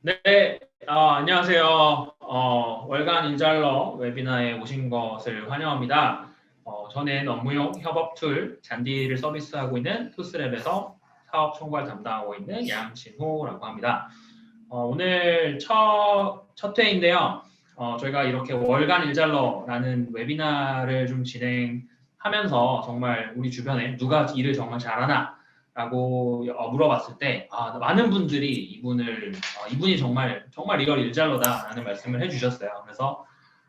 네, 안녕하세요. 월간 인잘러 웨비나에 오신 것을 환영합니다. 저는 업무용 협업 툴 잔디를 서비스하고 있는 투스랩에서 사업 총괄 담당하고 있는 양진호라고 합니다. 오늘 첫 회인데요. 저희가 이렇게 월간 일잘러라는 웨비나를 좀 진행하면서 정말 우리 주변에 누가 일을 정말 잘하나 라고 물어봤을 때 많은 분들이 이분이 정말 리얼 일잘러다라는 말씀을 해주셨어요. 그래서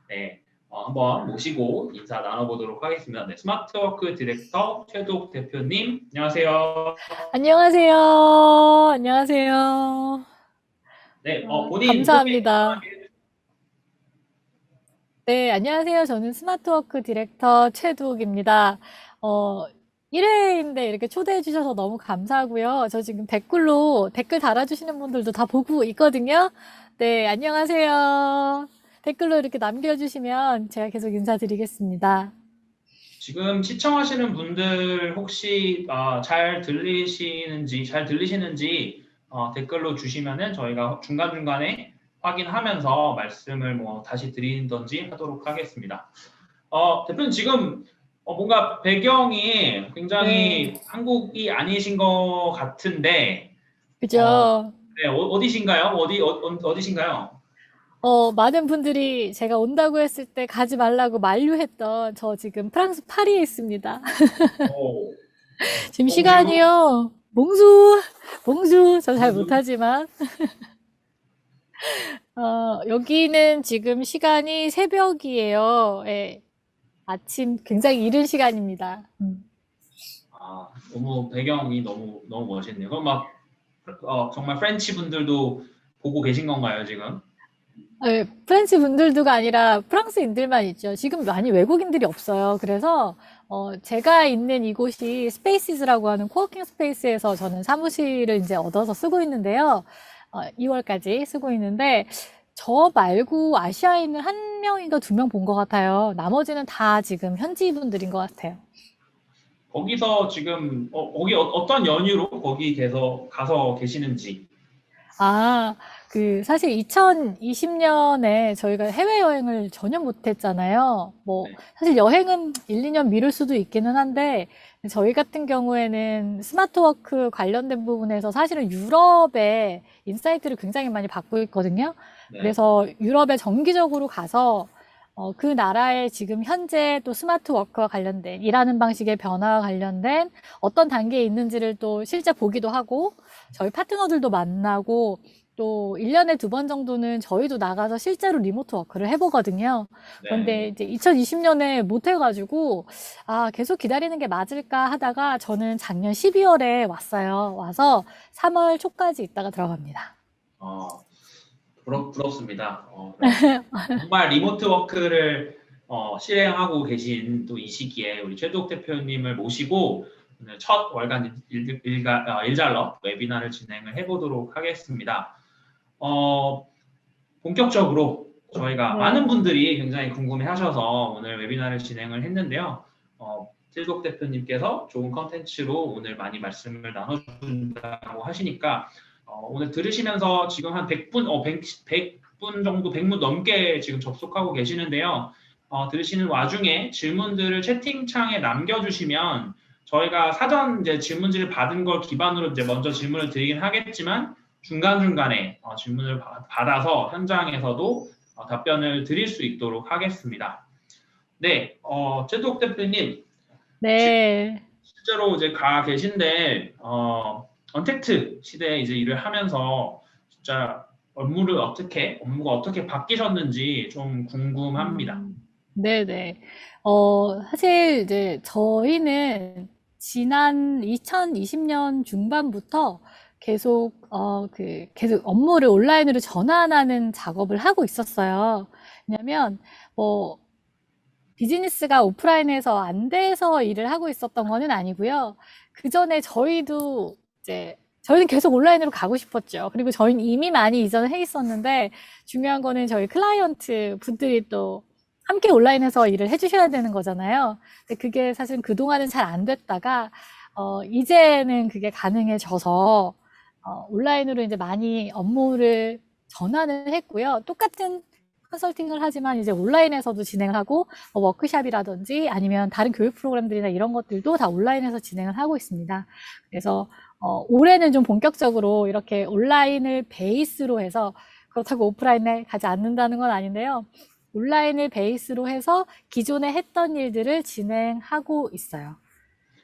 네, 한번 모시고 인사 나눠보도록 하겠습니다. 네, 스마트워크 디렉터 최도욱 대표님, 안녕하세요. 안녕하세요. 안녕하세요. 네, 본인 소개 감사합니다. 간단하게 네, 안녕하세요. 저는 스마트워크 디렉터 최두욱입니다. 어, 1회인데 이렇게 초대해 주셔서 너무 감사하고요. 저 지금 댓글로 댓글 달아주시는 분들도 다 보고 있거든요. 네, 안녕하세요. 댓글로 이렇게 남겨주시면 제가 계속 인사드리겠습니다. 지금 시청하시는 분들 혹시 잘 들리시는지 댓글로 주시면은 저희가 중간중간에 확인하면서 말씀을 뭐 다시 드리든지 하도록 하겠습니다. 대표님 지금 뭔가 배경이 네, 굉장히 한국이 아니신 것 같은데 어, 그죠. 네, 어디신가요? 어디신가요? 많은 분들이 제가 온다고 했을 때 가지 말라고 만류했던 저 지금 프랑스 파리에 있습니다. 오, 지금 봉주, 시간이요. 몽주. 저 잘 봉주. 못하지만. 여기는 지금 시간이 새벽이에요. 예, 아침 굉장히 이른 시간입니다. 너무 배경이 너무 멋있네요. 그럼 막 정말 프렌치 분들도 보고 계신 건가요, 지금? 예, 프렌치 분들도가 아니라 프랑스인들만 있죠. 지금 많이 외국인들이 없어요. 그래서 제가 있는 이곳이 스페이시즈라고 하는 코워킹 스페이스에서 저는 사무실을 이제 얻어서 쓰고 있는데요. 2월까지 쓰고 있는데 저 말고 아시아에 있는 한 명인가 두 명 본 것 같아요. 나머지는 다 지금 현지 분들인 것 같아요. 거기서 지금 거기 어떤 연유로 거기 가서 계시는지. 아, 사실 2020년에 저희가 해외여행을 전혀 못했잖아요. 뭐, 네. 사실 여행은 1, 2년 미룰 수도 있기는 한데, 저희 같은 경우에는 스마트워크 관련된 부분에서 사실은 유럽의 인사이트를 굉장히 많이 받고 있거든요. 네. 그래서 유럽에 정기적으로 가서, 그 나라의 지금 현재 또 스마트워크와 관련된, 일하는 방식의 변화와 관련된 어떤 단계에 있는지를 또 실제 보기도 하고, 저희 파트너들도 만나고 또 1년에 두 번 정도는 저희도 나가서 실제로 리모트 워크를 해보거든요. 네. 그런데 이제 2020년에 못 해가지고, 계속 기다리는 게 맞을까 하다가 저는 작년 12월에 왔어요. 와서 3월 초까지 있다가 들어갑니다. 어, 부럽습니다. 정말 리모트 워크를 실행하고 계신 또 이 시기에 우리 최도욱 대표님을 모시고 오늘 첫 월간 일잘러 웨비나를 진행을 해보도록 하겠습니다. 어, 본격적으로 저희가 많은 네. 분들이 굉장히 궁금해하셔서 오늘 웨비나를 진행을 했는데요. 틸독 대표님께서 좋은 컨텐츠로 오늘 많이 말씀을 나눠준다고 하시니까 오늘 들으시면서 지금 한 100분, 100분 정도, 100분 넘게 지금 접속하고 계시는데요. 들으시는 와중에 질문들을 채팅창에 남겨주시면 저희가 사전 이제 질문지를 받은 걸 기반으로 이제 먼저 질문을 드리긴 하겠지만 중간중간에 질문을 받아서 현장에서도 답변을 드릴 수 있도록 하겠습니다. 네, 최도욱 대표님, 지금 네. 실제로 이제 가 계신데, 언택트 시대에 이제 일을 하면서 진짜 업무가 어떻게 바뀌셨는지 좀 궁금합니다. 네네. 사실 이제 저희는 지난 2020년 중반부터 계속 업무를 온라인으로 전환하는 작업을 하고 있었어요. 왜냐면, 뭐, 비즈니스가 오프라인에서 안 돼서 일을 하고 있었던 거는 아니고요. 그 전에 저희는 계속 온라인으로 가고 싶었죠. 그리고 저희는 이미 많이 이전을 해 있었는데, 중요한 거는 저희 클라이언트 분들이 또 함께 온라인에서 일을 해주셔야 되는 거잖아요. 근데 그게 사실 그동안은 잘 안 됐다가, 이제는 그게 가능해져서, 온라인으로 이제 많이 업무를 전환을 했고요. 똑같은 컨설팅을 하지만 이제 온라인에서도 진행을 하고 워크샵이라든지 아니면 다른 교육 프로그램들이나 이런 것들도 다 온라인에서 진행을 하고 있습니다. 그래서 올해는 좀 본격적으로 이렇게 온라인을 베이스로 해서 그렇다고 오프라인에 가지 않는다는 건 아닌데요. 온라인을 베이스로 해서 기존에 했던 일들을 진행하고 있어요.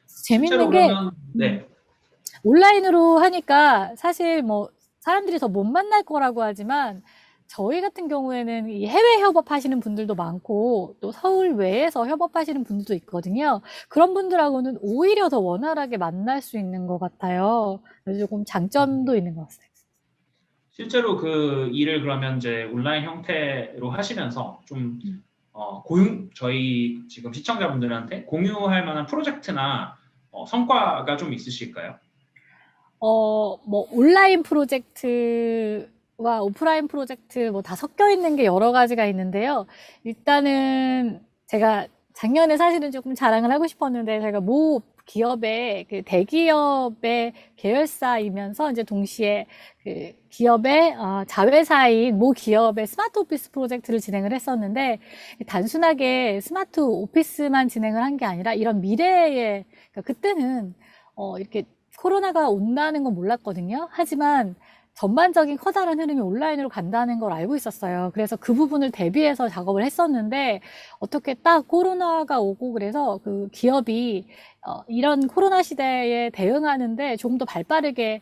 실제로 재밌는 게 그러면 네. 온라인으로 하니까 사실 뭐 사람들이 더 못 만날 거라고 하지만 저희 같은 경우에는 이 해외 협업하시는 분들도 많고 또 서울 외에서 협업하시는 분들도 있거든요. 그런 분들하고는 오히려 더 원활하게 만날 수 있는 것 같아요. 그래서 조금 장점도 있는 것 같아요. 실제로 그 일을 그러면 이제 온라인 형태로 하시면서 좀 저희 지금 시청자분들한테 공유할 만한 프로젝트나 성과가 좀 있으실까요? 뭐 온라인 프로젝트와 오프라인 프로젝트 뭐 다 섞여 있는 게 여러 가지가 있는데요. 일단은 제가 작년에 사실은 조금 자랑을 하고 싶었는데 제가 모 기업의 그 대기업의 계열사이면서 이제 동시에 그 기업의 자회사인 모 기업의 스마트 오피스 프로젝트를 진행을 했었는데 단순하게 스마트 오피스만 진행을 한 게 아니라 이런 미래에 그러니까 그때는 이렇게 코로나가 온다는 건 몰랐거든요. 하지만 전반적인 커다란 흐름이 온라인으로 간다는 걸 알고 있었어요. 그래서 그 부분을 대비해서 작업을 했었는데 어떻게 딱 코로나가 오고 그래서 그 기업이 이런 코로나 시대에 대응하는데 조금 더 발빠르게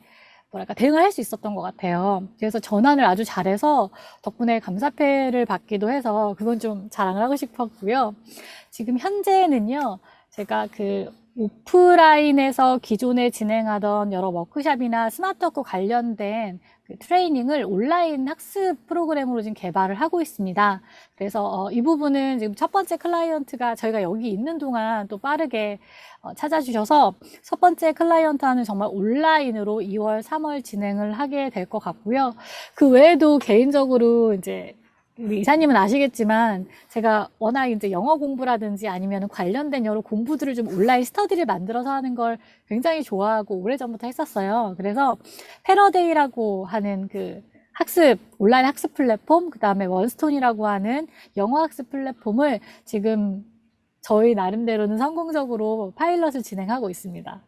뭐랄까 대응을 할 수 있었던 것 같아요. 그래서 전환을 아주 잘해서 덕분에 감사패를 받기도 해서 그건 좀 자랑을 하고 싶었고요. 지금 현재는요, 제가 그 오프라인에서 기존에 진행하던 여러 워크샵이나 스마트워크 관련된 그 트레이닝을 온라인 학습 프로그램으로 지금 개발을 하고 있습니다. 그래서 이 부분은 지금 첫 번째 클라이언트가 저희가 여기 있는 동안 또 빠르게 찾아주셔서 첫 번째 클라이언트와는 정말 온라인으로 2월, 3월 진행을 하게 될 것 같고요. 그 외에도 개인적으로 이제 우리 이사님은 아시겠지만 제가 워낙 이제 영어 공부라든지 아니면 관련된 여러 공부들을 좀 온라인 스터디를 만들어서 하는 걸 굉장히 좋아하고 오래전부터 했었어요. 그래서 패러데이라고 하는 그 온라인 학습 플랫폼, 그 다음에 원스톤이라고 하는 영어 학습 플랫폼을 지금 저희 나름대로는 성공적으로 파일럿을 진행하고 있습니다.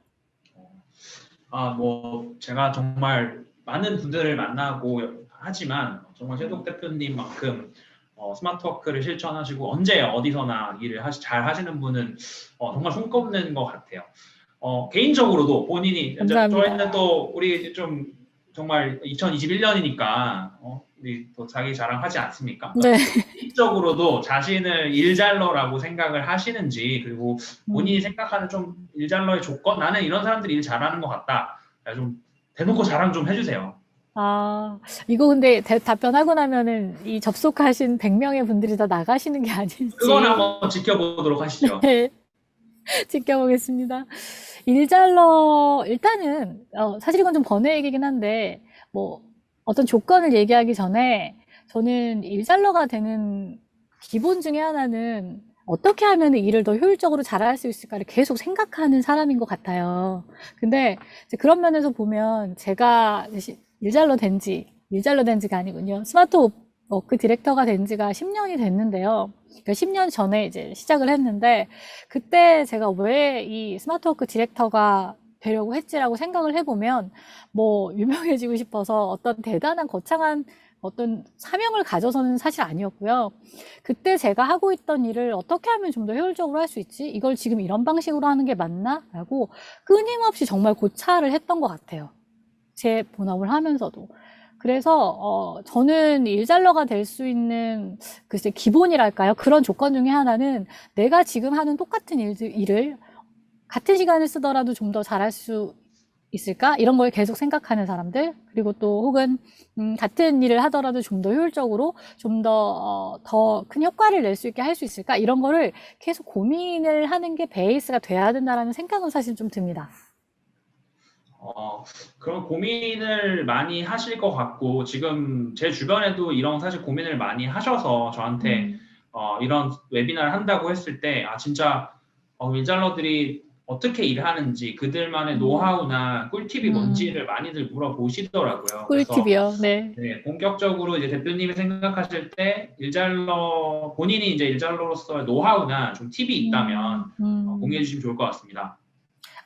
뭐 제가 정말 많은 분들을 만나고 하지만 정말 최동 대표님만큼 스마트워크를 실천하시고 언제 어디서나 일을 잘 하시는 분은 정말 손꼽는 것 같아요. 개인적으로도 본인이 감사합니다. 저희는 또 우리 좀 정말 2021년이니까 우리 또 자기 자랑하지 않습니까? 네. 개인적으로도 자신을 일잘러라고 생각을 하시는지 그리고 본인이 생각하는 좀 일잘러의 조건 나는 이런 사람들이 일 잘하는 것 같다. 좀 대놓고 자랑 좀 해주세요. 이거 근데 답변하고 나면은 이 접속하신 100명의 분들이 다 나가시는 게 아닐지. 그건 한번 지켜보도록 하시죠. 네. 지켜보겠습니다. 일단은, 사실 이건 좀 번외 얘기긴 한데, 뭐, 어떤 조건을 얘기하기 전에, 저는 일잘러가 되는 기본 중에 하나는 어떻게 하면 일을 더 효율적으로 잘할 수 있을까를 계속 생각하는 사람인 것 같아요. 근데 이제 그런 면에서 보면 제가 일잘러 된 지가 아니군요. 스마트 워크 디렉터가 된 지가 10년이 됐는데요. 그러니까 10년 전에 이제 시작을 했는데 그때 제가 왜 이 스마트워크 디렉터가 되려고 했지라고 생각을 해보면 뭐 유명해지고 싶어서 어떤 대단한 거창한 어떤 사명을 가져서는 사실 아니었고요. 그때 제가 하고 있던 일을 어떻게 하면 좀 더 효율적으로 할 수 있지? 이걸 지금 이런 방식으로 하는 게 맞나? 라고 끊임없이 정말 고찰을 했던 것 같아요. 제 본업을 하면서도. 그래서 저는 일잘러가 될 수 있는 글쎄 기본이랄까요? 그런 조건 중에 하나는 내가 지금 하는 똑같은 일을 같은 시간을 쓰더라도 좀 더 잘할 수 있을까? 이런 걸 계속 생각하는 사람들, 그리고 또 혹은 같은 일을 하더라도 좀 더 효율적으로 좀 더 큰 효과를 낼 수 있게 할 수 있을까? 이런 거를 계속 고민을 하는 게 베이스가 돼야 된다라는 생각은 사실 좀 듭니다. 그런 고민을 많이 하실 것 같고 지금 제 주변에도 이런 사실 고민을 많이 하셔서 저한테 이런 웨비나를 한다고 했을 때 진짜 일잘러들이 어떻게 일하는지 그들만의 음, 노하우나 꿀팁이 음, 뭔지를 많이들 물어보시더라고요. 그래서 꿀팁이요. 네. 네, 본격적으로 이제 대표님이 생각하실 때 일잘러 본인이 이제 일잘러로서의 노하우나 좀 팁이 있다면 공유해 음. 주시면 좋을 것 같습니다.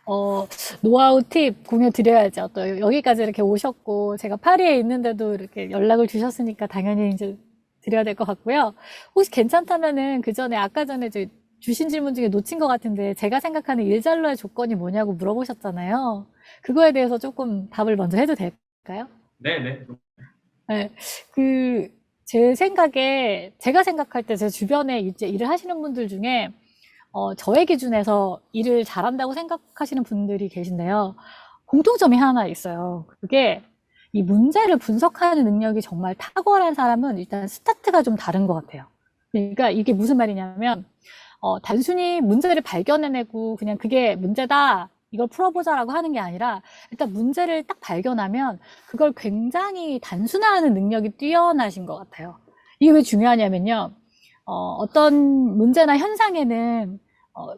어, 노하우 팁 공유 드려야죠. 또 여기까지 이렇게 오셨고, 제가 파리에 있는데도 이렇게 연락을 주셨으니까 당연히 이제 드려야 될 것 같고요. 혹시 괜찮다면은 그 전에 아까 전에 주신 질문 중에 놓친 것 같은데, 제가 생각하는 일잘러의 조건이 뭐냐고 물어보셨잖아요. 그거에 대해서 조금 답을 먼저 해도 될까요? 네, 네. 네. 그, 제 생각에, 제가 생각할 때 제 주변에 이제 일을 하시는 분들 중에 저의 기준에서 일을 잘한다고 생각하시는 분들이 계신데요. 공통점이 하나 있어요. 그게 이 문제를 분석하는 능력이 정말 탁월한 사람은 일단 스타트가 좀 다른 것 같아요. 그러니까 이게 무슨 말이냐면, 단순히 문제를 발견해내고 그냥 그게 문제다, 이걸 풀어보자라고 하는 게 아니라 일단 문제를 딱 발견하면 그걸 굉장히 단순화하는 능력이 뛰어나신 것 같아요. 이게 왜 중요하냐면요. 어떤 문제나 현상에는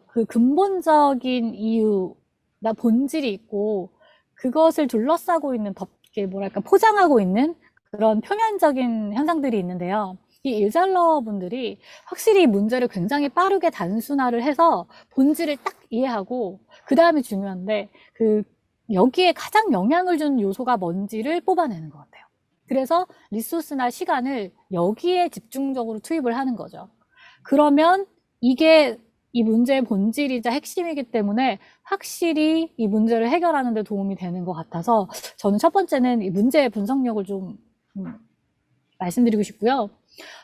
그 근본적인 이유나 본질이 있고 그것을 둘러싸고 있는 덮개 뭐랄까 포장하고 있는 그런 표면적인 현상들이 있는데요. 이 일잘러 분들이 확실히 문제를 굉장히 빠르게 단순화를 해서 본질을 딱 이해하고 그 다음에 중요한데 그 여기에 가장 영향을 주는 요소가 뭔지를 뽑아내는 것 같아요. 그래서 리소스나 시간을 여기에 집중적으로 투입을 하는 거죠. 그러면 이게 이 문제의 본질이자 핵심이기 때문에 확실히 이 문제를 해결하는 데 도움이 되는 것 같아서 저는 첫 번째는 이 문제의 분석력을 좀 음, 말씀드리고 싶고요.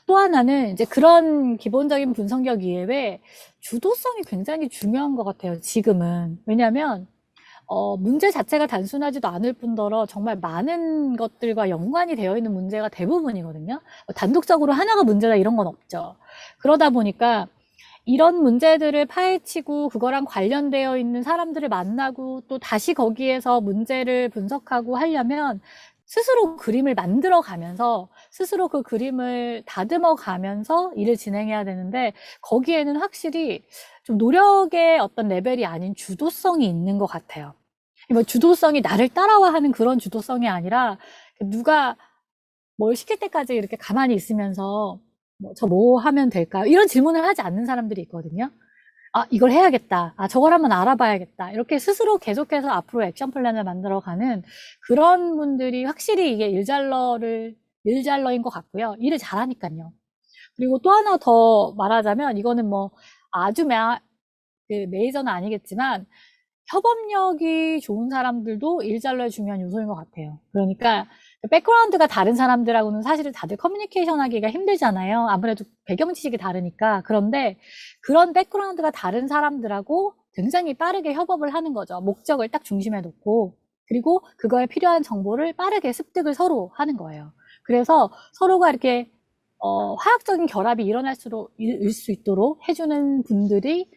또 하나는 이제 그런 기본적인 분석력 이외에 주도성이 굉장히 중요한 것 같아요, 지금은. 왜냐하면 문제 자체가 단순하지도 않을 뿐더러 정말 많은 것들과 연관이 되어 있는 문제가 대부분이거든요. 단독적으로 하나가 문제다 이런 건 없죠. 그러다 보니까 이런 문제들을 파헤치고 그거랑 관련되어 있는 사람들을 만나고 또 다시 거기에서 문제를 분석하고 하려면 스스로 그림을 만들어 가면서 스스로 그 그림을 다듬어 가면서 일을 진행해야 되는데 거기에는 확실히 좀 노력의 어떤 레벨이 아닌 주도성이 있는 것 같아요. 뭐 주도성이 나를 따라와 하는 그런 주도성이 아니라 누가 뭘 시킬 때까지 이렇게 가만히 있으면서 저 뭐 하면 될까요? 이런 질문을 하지 않는 사람들이 있거든요. 아, 이걸 해야겠다. 아, 저걸 한번 알아봐야겠다. 이렇게 스스로 계속해서 앞으로 액션 플랜을 만들어가는 그런 분들이 확실히 이게 일잘러인 것 같고요. 일을 잘하니까요. 그리고 또 하나 더 말하자면 이거는 뭐 아주 메이저는 아니겠지만 협업력이 좋은 사람들도 일잘러의 중요한 요소인 것 같아요. 그러니까 백그라운드가 다른 사람들하고는 사실은 다들 커뮤니케이션 하기가 힘들잖아요. 아무래도 배경 지식이 다르니까. 그런데 그런 백그라운드가 다른 사람들하고 굉장히 빠르게 협업을 하는 거죠. 목적을 딱 중심에 놓고. 그리고 그거에 필요한 정보를 빠르게 습득을 서로 하는 거예요. 그래서 서로가 이렇게 화학적인 결합이 일어날 수 있도록 해주는 분들이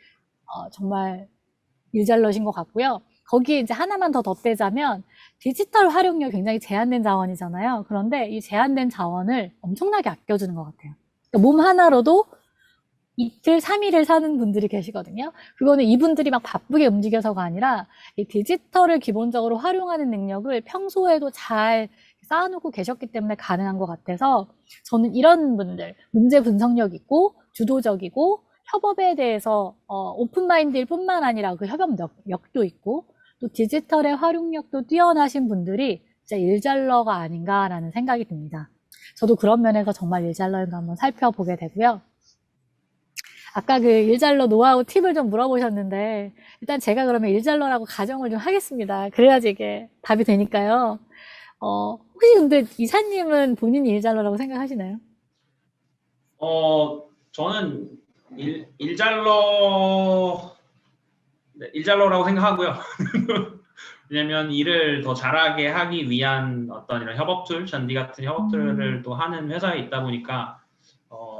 정말 일잘러신 것 같고요. 거기에 이제 하나만 더 덧대자면 디지털 활용률이 굉장히 제한된 자원이잖아요. 그런데 이 제한된 자원을 엄청나게 아껴주는 것 같아요. 그러니까 몸 하나로도 이틀, 3일을 사는 분들이 계시거든요. 그거는 이분들이 막 바쁘게 움직여서가 아니라 이 디지털을 기본적으로 활용하는 능력을 평소에도 잘 쌓아놓고 계셨기 때문에 가능한 것 같아서 저는 이런 분들, 문제 분석력 있고 주도적이고 협업에 대해서 오픈마인드일 뿐만 아니라 그 협업력도 있고 또 디지털의 활용력도 뛰어나신 분들이 진짜 일잘러가 아닌가라는 생각이 듭니다. 저도 그런 면에서 정말 일잘러인가 한번 살펴보게 되고요. 아까 그 일잘러 노하우 팁을 좀 물어보셨는데 일단 제가 그러면 일잘러라고 가정을 좀 하겠습니다. 그래야지 이게 답이 되니까요. 혹시 근데 이사님은 본인이 일잘러라고 생각하시나요? 저는 일잘러, 네, 일잘러라고 생각하고요. 왜냐면 일을 더 잘하게 하기 위한 어떤 이런 협업 툴, 잔디 같은 협업 툴을 음, 또 하는 회사에 있다 보니까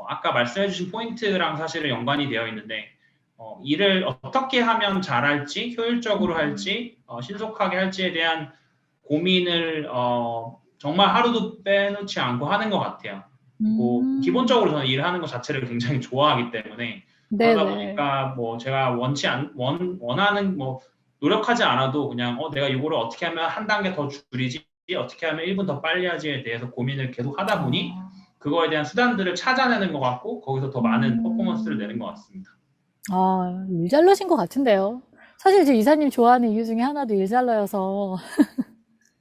아까 말씀해주신 포인트랑 사실은 연관이 되어 있는데 일을 어떻게 하면 잘할지, 효율적으로 음, 할지, 신속하게 할지에 대한 고민을 정말 하루도 빼놓지 않고 하는 것 같아요. 그리고 음, 기본적으로 저는 일하는 것 자체를 굉장히 좋아하기 때문에 그러다 네네. 보니까 뭐 제가 원하는 뭐 노력하지 않아도 그냥 내가 이거를 어떻게 하면 한 단계 더 줄이지, 어떻게 하면 1분 더 빨리 하지에 대해서 고민을 계속 하다 보니 아, 그거에 대한 수단들을 찾아내는 것 같고 거기서 더 많은 퍼포먼스를 내는 것 음, 같습니다. 일잘러신 것 같은데요. 사실 제 이사님 좋아하는 이유 중에 하나도 일잘러여서.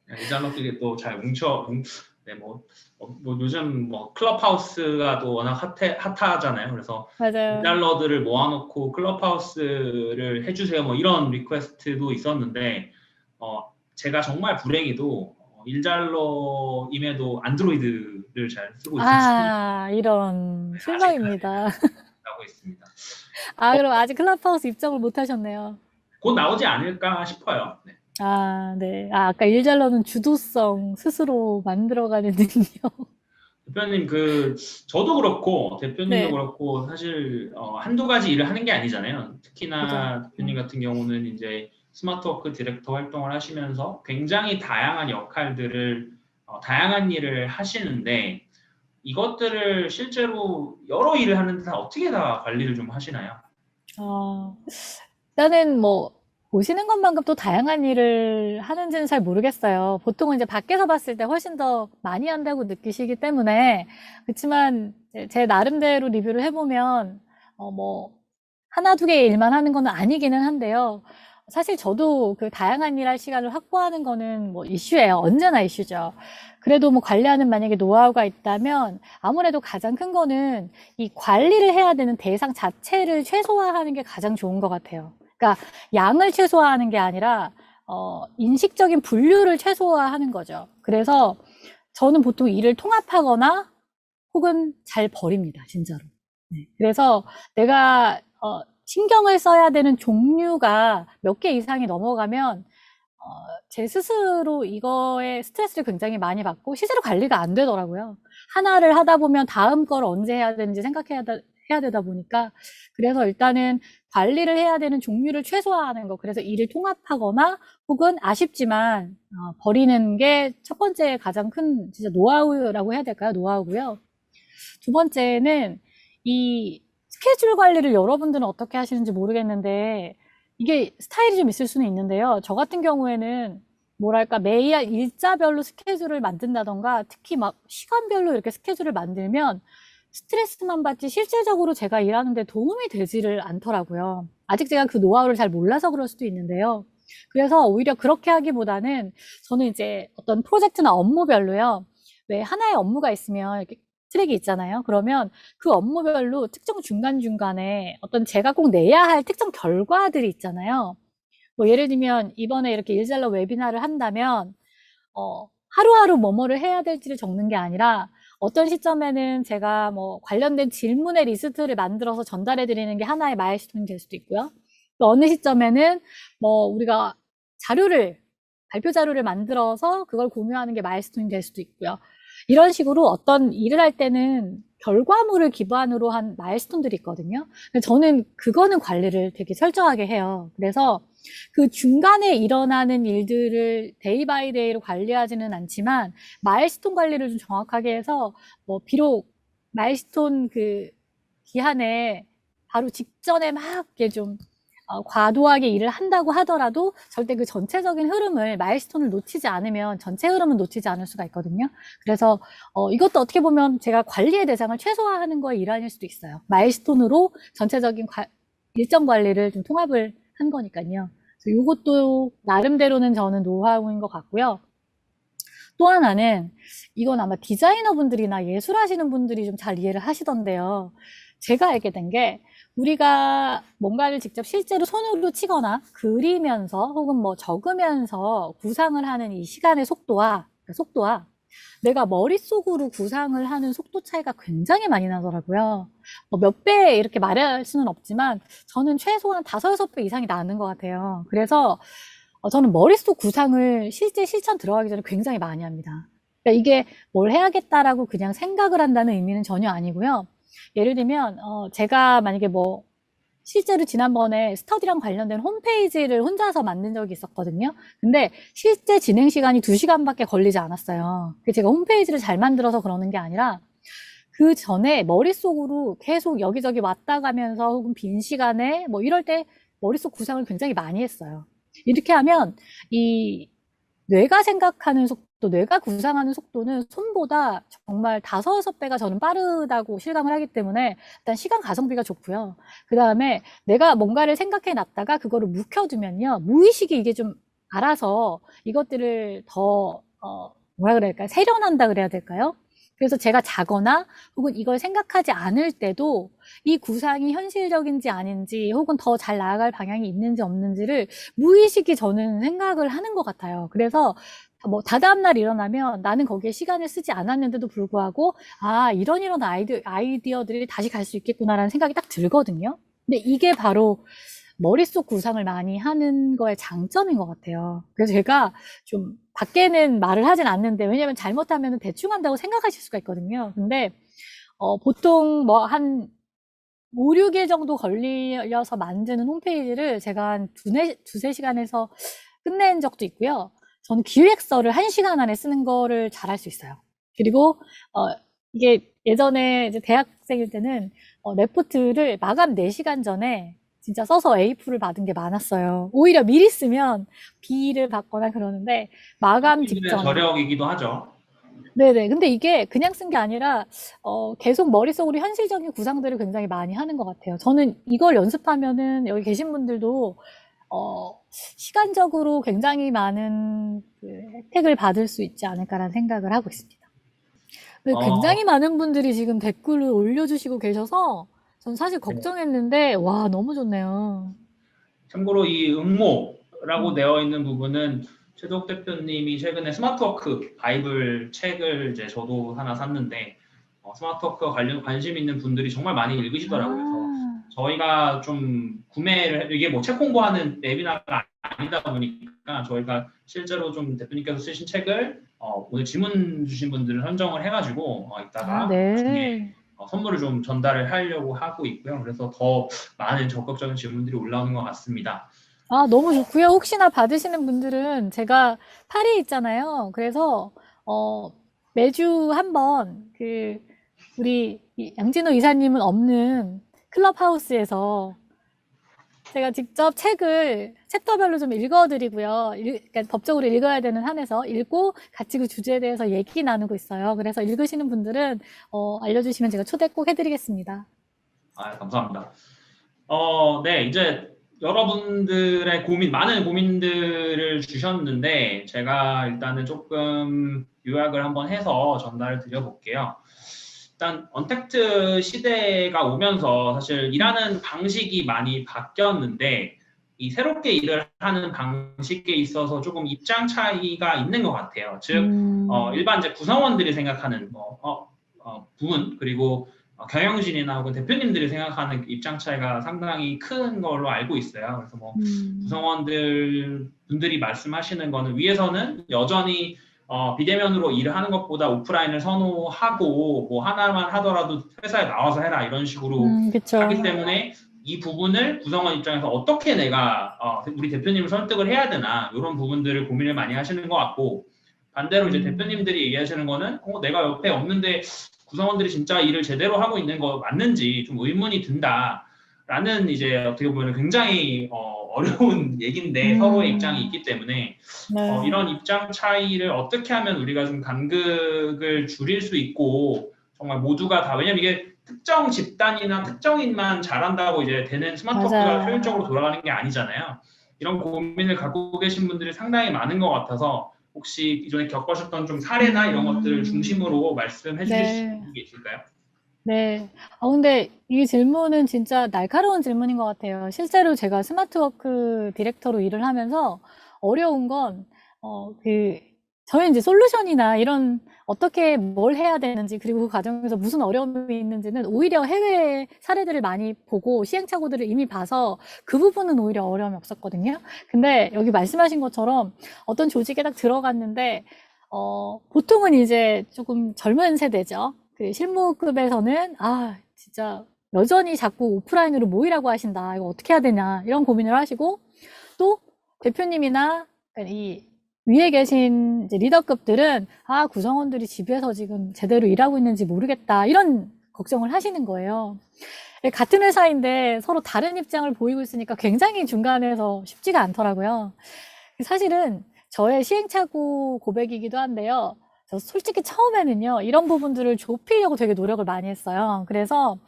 일잘러끼리 또 잘 네, 뭐 요즘 뭐 클럽하우스가 또 워낙 핫하잖아요. 그래서 맞아요. 일달러들을 모아놓고 클럽하우스를 해주세요. 뭐 이런 리퀘스트도 있었는데, 제가 정말 불행히도 일달러임에도 안드로이드를 잘 쓰고 있어서 이런, 아직까지 실망입니다. 하고 있습니다. 그럼 아직 클럽하우스 입점을 못 하셨네요. 곧 나오지 않을까 싶어요. 네. 네. 아까 일잘러는 주도성 스스로 만들어가는 능력. 대표님 저도 그렇고 대표님도 네, 그렇고 사실 한두 가지 일을 하는 게 아니잖아요. 그죠. 특히나 대표님 같은 경우는 이제 스마트워크 디렉터 활동을 하시면서 굉장히 다양한 역할들을 다양한 일을 하시는데 이것들을 실제로 여러 일을 하는데 어떻게 다 관리를 좀 하시나요? 어, 일단은 뭐, 보시는 것만큼 또 다양한 일을 하는지는 잘 모르겠어요. 보통은 이제 밖에서 봤을 때 훨씬 더 많이 한다고 느끼시기 때문에. 그렇지만, 제 나름대로 리뷰를 해보면, 뭐, 하나, 두 개의 일만 하는 건 아니기는 한데요. 사실 저도 그 다양한 일 할 시간을 확보하는 거는 뭐 이슈예요. 언제나 이슈죠. 그래도 뭐 관리하는 만약에 노하우가 있다면 아무래도 가장 큰 거는 이 관리를 해야 되는 대상 자체를 최소화하는 게 가장 좋은 것 같아요. 그러니까 양을 최소화하는 게 아니라 인식적인 분류를 최소화하는 거죠. 그래서 저는 보통 일을 통합하거나 혹은 잘 버립니다, 진짜로. 네. 그래서 내가 신경을 써야 되는 종류가 몇 개 이상이 넘어가면 제 스스로 이거에 스트레스를 굉장히 많이 받고 실제로 관리가 안 되더라고요. 하나를 하다 보면 다음 걸 언제 해야 되는지 해야 되다 보니까 그래서 일단은 관리를 해야 되는 종류를 최소화하는 거. 그래서 일을 통합하거나 혹은 아쉽지만 버리는 게 첫 번째 가장 큰 진짜 노하우라고 해야 될까요? 노하우고요. 두 번째는 이 스케줄 관리를 여러분들은 어떻게 하시는지 모르겠는데 이게 스타일이 좀 있을 수는 있는데요. 저 같은 경우에는 뭐랄까 매일 일자별로 스케줄을 만든다던가 특히 막 시간별로 이렇게 스케줄을 만들면 스트레스만 받지 실질적으로 제가 일하는데 도움이 되지를 않더라고요. 아직 제가 그 노하우를 잘 몰라서 그럴 수도 있는데요. 그래서 오히려 그렇게 하기보다는 저는 이제 어떤 프로젝트나 업무별로요. 왜 하나의 업무가 있으면 이렇게 트랙이 있잖아요. 그러면 그 업무별로 특정 중간중간에 어떤 제가 꼭 내야 할 특정 결과들이 있잖아요. 뭐 예를 들면 이번에 이렇게 일잘러 웨비나를 한다면 하루하루 뭐뭐를 해야 될지를 적는 게 아니라 어떤 시점에는 제가 뭐 관련된 질문의 리스트를 만들어서 전달해 드리는 게 하나의 마일스톤이 될 수도 있고요. 또 어느 시점에는 뭐 우리가 발표 자료를 만들어서 그걸 공유하는 게 마일스톤이 될 수도 있고요. 이런 식으로 어떤 일을 할 때는 결과물을 기반으로 한 마일스톤들이 있거든요. 저는 그거는 관리를 되게 철저하게 해요. 그래서 그 중간에 일어나는 일들을 데이 바이 데이로 관리하지는 않지만 마일스톤 관리를 좀 정확하게 해서 뭐 비록 마일스톤 그 기한에 바로 직전에 막 이렇게 좀 과도하게 일을 한다고 하더라도 절대 그 전체적인 흐름을 마일스톤을 놓치지 않으면 전체 흐름은 놓치지 않을 수가 있거든요. 그래서 이것도 어떻게 보면 제가 관리의 대상을 최소화하는 거에 일환일 수도 있어요. 마일스톤으로 전체적인 일정 관리를 좀 통합을 한 거니까요. 그래서 이것도 나름대로는 저는 노하우인 것 같고요. 또 하나는 이건 아마 디자이너 분들이나 예술하시는 분들이 좀 잘 이해를 하시던데요. 제가 알게 된 게 우리가 뭔가를 직접 실제로 손으로 치거나 그리면서 혹은 뭐 적으면서 구상을 하는 이 시간의 속도와 내가 머릿속으로 구상을 하는 속도 차이가 굉장히 많이 나더라고요. 몇 배 이렇게 말할 수는 없지만 저는 최소한 5, 6배 이상이 나는 것 같아요. 그래서 저는 머릿속 구상을 실제 실천 들어가기 전에 굉장히 많이 합니다. 그러니까 이게 뭘 해야겠다라고 그냥 생각을 한다는 의미는 전혀 아니고요. 예를 들면 제가 만약에 뭐 실제로 지난번에 스터디랑 관련된 홈페이지를 혼자서 만든 적이 있었거든요. 근데 실제 진행 시간이 2시간밖에 걸리지 않았어요. 제가 홈페이지를 잘 만들어서 그러는 게 아니라 그 전에 머릿속으로 계속 여기저기 왔다 가면서 혹은 빈 시간에 뭐 이럴 때 머릿속 구상을 굉장히 많이 했어요. 이렇게 하면 이 뇌가 생각하는 속도, 뇌가 구상하는 속도는 손보다 정말 5~6배가 저는 빠르다고 실감을 하기 때문에 일단 시간 가성비가 좋고요. 그 다음에 내가 뭔가를 생각해 놨다가 그거를 묵혀두면요. 무의식이 이게 좀 알아서 이것들을 더, 뭐라 그럴까요? 세련한다 그래야 될까요? 그래서 제가 자거나 혹은 이걸 생각하지 않을 때도 이 구상이 현실적인지 아닌지 혹은 더 잘 나아갈 방향이 있는지 없는지를 무의식이 저는 생각을 하는 것 같아요. 그래서 뭐 다다음날 일어나면 나는 거기에 시간을 쓰지 않았는데도 불구하고 아 이런 아이디어들이 다시 갈 수 있겠구나라는 생각이 딱 들거든요. 근데 이게 바로 머릿속 구상을 많이 하는 거의 장점인 것 같아요. 그래서 제가 좀 밖에는 말을 하진 않는데 왜냐면 잘못하면 대충 한다고 생각하실 수가 있거든요. 근데 보통 뭐 한 5, 6일 정도 걸려서 만드는 홈페이지를 제가 한 두세 시간에서 끝낸 적도 있고요. 저는 기획서를 1시간 안에 쓰는 거를 잘할 수 있어요. 그리고 이게 예전에 이제 대학생일 때는 레포트를 마감 4시간 전에 진짜 써서 A프를 받은 게 많았어요. 오히려 미리 쓰면 B를 받거나 그러는데 마감 일의 직전에 저력이기도 하죠. 네네. 근데 이게 그냥 쓴 게 아니라, 계속 머릿속으로 현실적인 구상들을 굉장히 많이 하는 것 같아요. 저는 이걸 연습하면은 여기 계신 분들도, 시간적으로 굉장히 많은 그 혜택을 받을 수 있지 않을까라는 생각을 하고 있습니다. 근데 어, 굉장히 많은 분들이 지금 댓글을 올려주시고 계셔서, 전 사실 네. 걱정했는데, 와, 너무 좋네요. 참고로 이 응모라고 음. 되어 있는 부분은 최덕 대표님이 최근에 스마트워크 바이블 책을 이제 저도 하나 샀는데 스마트워크 관련 관심 있는 분들이 정말 많이 읽으시더라고요. 그래서 아, 저희가 좀 구매를 이게 뭐 책 홍보하는 웨비나가 아니다 보니까 저희가 실제로 좀 대표님께서 쓰신 책을 오늘 질문 주신 분들을 선정을 해가지고 아, 이따가 나중에 네. 선물을 좀 전달을 하려고 하고 있고요. 그래서 더 많은 적극적인 질문들이 올라오는 것 같습니다. 아, 너무 좋고요. 혹시나 받으시는 분들은 제가 파리에 있잖아요. 그래서 어, 매주 한번 우리 양진호 이사님은 없는 클럽하우스에서 제가 직접 책을 챕터별로 좀 읽어드리고요. 그러니까 법적으로 읽어야 되는 한에서 읽고 같이 그 주제에 대해서 얘기 나누고 있어요. 그래서 읽으시는 분들은 알려주시면 제가 초대 꼭 해드리겠습니다. 감사합니다. 네, 이제 여러분들의 고민, 많은 고민들을 주셨는데, 제가 일단은 조금 요약을 한번 해서 전달을 드려볼게요. 일단, 언택트 시대가 오면서 사실 일하는 방식이 많이 바뀌었는데, 이 새롭게 일을 하는 방식에 있어서 조금 입장 차이가 있는 것 같아요. 즉, 음, 일반 이제 구성원들이 생각하는 부분, 그리고 경영진이나 혹은 대표님들이 생각하는 입장 차이가 상당히 큰 걸로 알고 있어요. 그래서 뭐 음, 구성원들 분들이 말씀하시는 거는 위에서는 여전히 비대면으로 일을 하는 것보다 오프라인을 선호하고 뭐 하나만 하더라도 회사에 나와서 해라 이런 식으로 하기 그쵸. 때문에 이 부분을 구성원 입장에서 어떻게 내가 우리 대표님을 설득을 해야 되나 이런 부분들을 고민을 많이 하시는 것 같고 반대로 이제 음. 대표님들이 얘기하시는 거는 내가 옆에 없는데 구성원들이 진짜 일을 제대로 하고 있는 거 맞는지 좀 의문이 든다라는 이제 어떻게 보면 굉장히 어려운 얘기인데 서로의 입장이 음, 있기 때문에 네, 이런 입장 차이를 어떻게 하면 우리가 좀 간극을 줄일 수 있고 정말 모두가 다 왜냐면 이게 특정 집단이나 특정인만 잘한다고 이제 되는 스마트워크가 효율적으로 맞아요. 돌아가는 게 아니잖아요. 이런 고민을 갖고 계신 분들이 상당히 많은 것 같아서 혹시 이전에 겪으셨던 좀 사례나 이런 것들을 음, 중심으로 말씀해 주실 수 네, 있는 게 있을까요? 네. 근데 이 질문은 진짜 날카로운 질문인 것 같아요. 실제로 제가 스마트워크 디렉터로 일을 하면서 어려운 건, 저희 이제 솔루션이나 이런 어떻게 뭘 해야 되는지, 그리고 그 과정에서 무슨 어려움이 있는지는 오히려 해외 사례들을 많이 보고 시행착오들을 이미 봐서 그 부분은 오히려 어려움이 없었거든요. 근데 여기 말씀하신 것처럼 어떤 조직에 딱 들어갔는데, 보통은 이제 조금 젊은 세대죠. 그 실무급에서는 진짜 여전히 자꾸 오프라인으로 모이라고 하신다. 이거 어떻게 해야 되냐. 이런 고민을 하시고 또 대표님이나 이 위에 계신 이제 리더급들은 구성원들이 집에서 지금 제대로 일하고 있는지 모르겠다. 이런 걱정을 하시는 거예요. 같은 회사인데 서로 다른 입장을 보이고 있으니까 굉장히 중간에서 쉽지가 않더라고요. 사실은 저의 시행착오 고백이기도 한데요. 저 솔직히 처음에는요, 이런 부분들을 좁히려고 되게 노력을 많이 했어요. 그래서,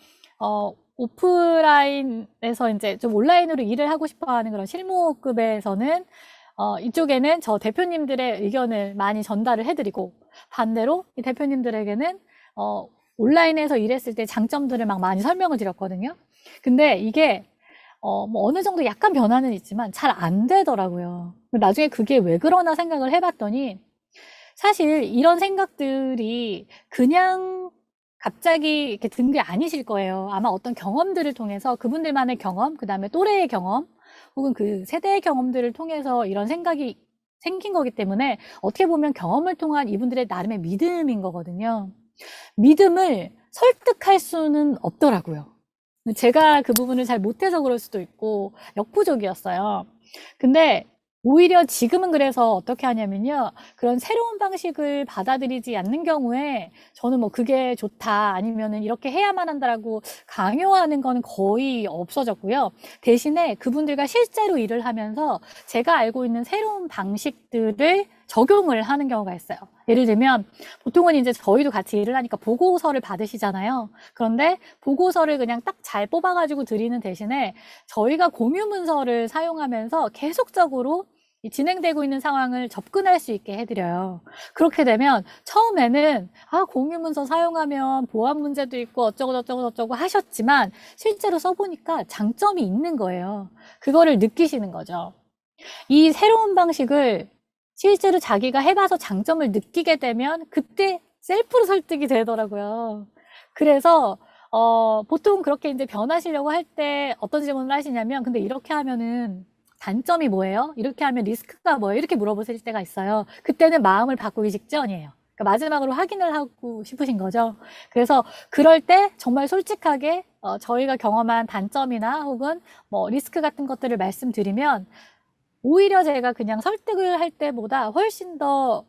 오프라인에서 이제 좀 온라인으로 일을 하고 싶어 하는 그런 실무급에서는, 이쪽에는 저 대표님들의 의견을 많이 전달을 해드리고, 반대로 이 대표님들에게는, 온라인에서 일했을 때 장점들을 막 많이 설명을 드렸거든요. 근데 이게 뭐 어느 정도 약간 변화는 있지만 잘 안 되더라고요. 나중에 그게 왜 그러나 생각을 해봤더니 사실 이런 생각들이 그냥 갑자기 이렇게 든 게 아니실 거예요. 아마 어떤 경험들을 통해서 그분들만의 경험, 그 다음에 또래의 경험, 혹은 그 세대의 경험들을 통해서 이런 생각이 생긴 거기 때문에 어떻게 보면 경험을 통한 이분들의 나름의 믿음인 거거든요. 믿음을 설득할 수는 없더라고요. 제가 그 부분을 잘 못해서 그럴 수도 있고 역부족이었어요. 근데 오히려 지금은 그래서 어떻게 하냐면요. 그런 새로운 방식을 받아들이지 않는 경우에 저는 뭐 그게 좋다 아니면은 이렇게 해야만 한다라고 강요하는 거는 거의 없어졌고요. 대신에 그분들과 실제로 일을 하면서 제가 알고 있는 새로운 방식들을 적용을 하는 경우가 있어요. 예를 들면 보통은 이제 저희도 같이 일을 하니까 보고서를 받으시잖아요. 그런데 보고서를 그냥 딱 잘 뽑아가지고 드리는 대신에 저희가 공유 문서를 사용하면서 계속적으로 이 진행되고 있는 상황을 접근할 수 있게 해드려요. 그렇게 되면 처음에는 공유 문서 사용하면 보안 문제도 있고 어쩌고 저쩌고 저쩌고 하셨지만 실제로 써보니까 장점이 있는 거예요. 그거를 느끼시는 거죠. 이 새로운 방식을 실제로 자기가 해봐서 장점을 느끼게 되면 그때 셀프로 설득이 되더라고요. 그래서 보통 그렇게 이제 변하시려고 할 때 어떤 질문을 하시냐면 근데 이렇게 하면은 단점이 뭐예요? 이렇게 하면 리스크가 뭐예요? 이렇게 물어보실 때가 있어요. 그때는 마음을 바꾸기 직전이에요. 그러니까 마지막으로 확인을 하고 싶으신 거죠. 그래서 그럴 때 정말 솔직하게 저희가 경험한 단점이나 혹은 뭐 리스크 같은 것들을 말씀드리면 오히려 제가 그냥 설득을 할 때보다 훨씬 더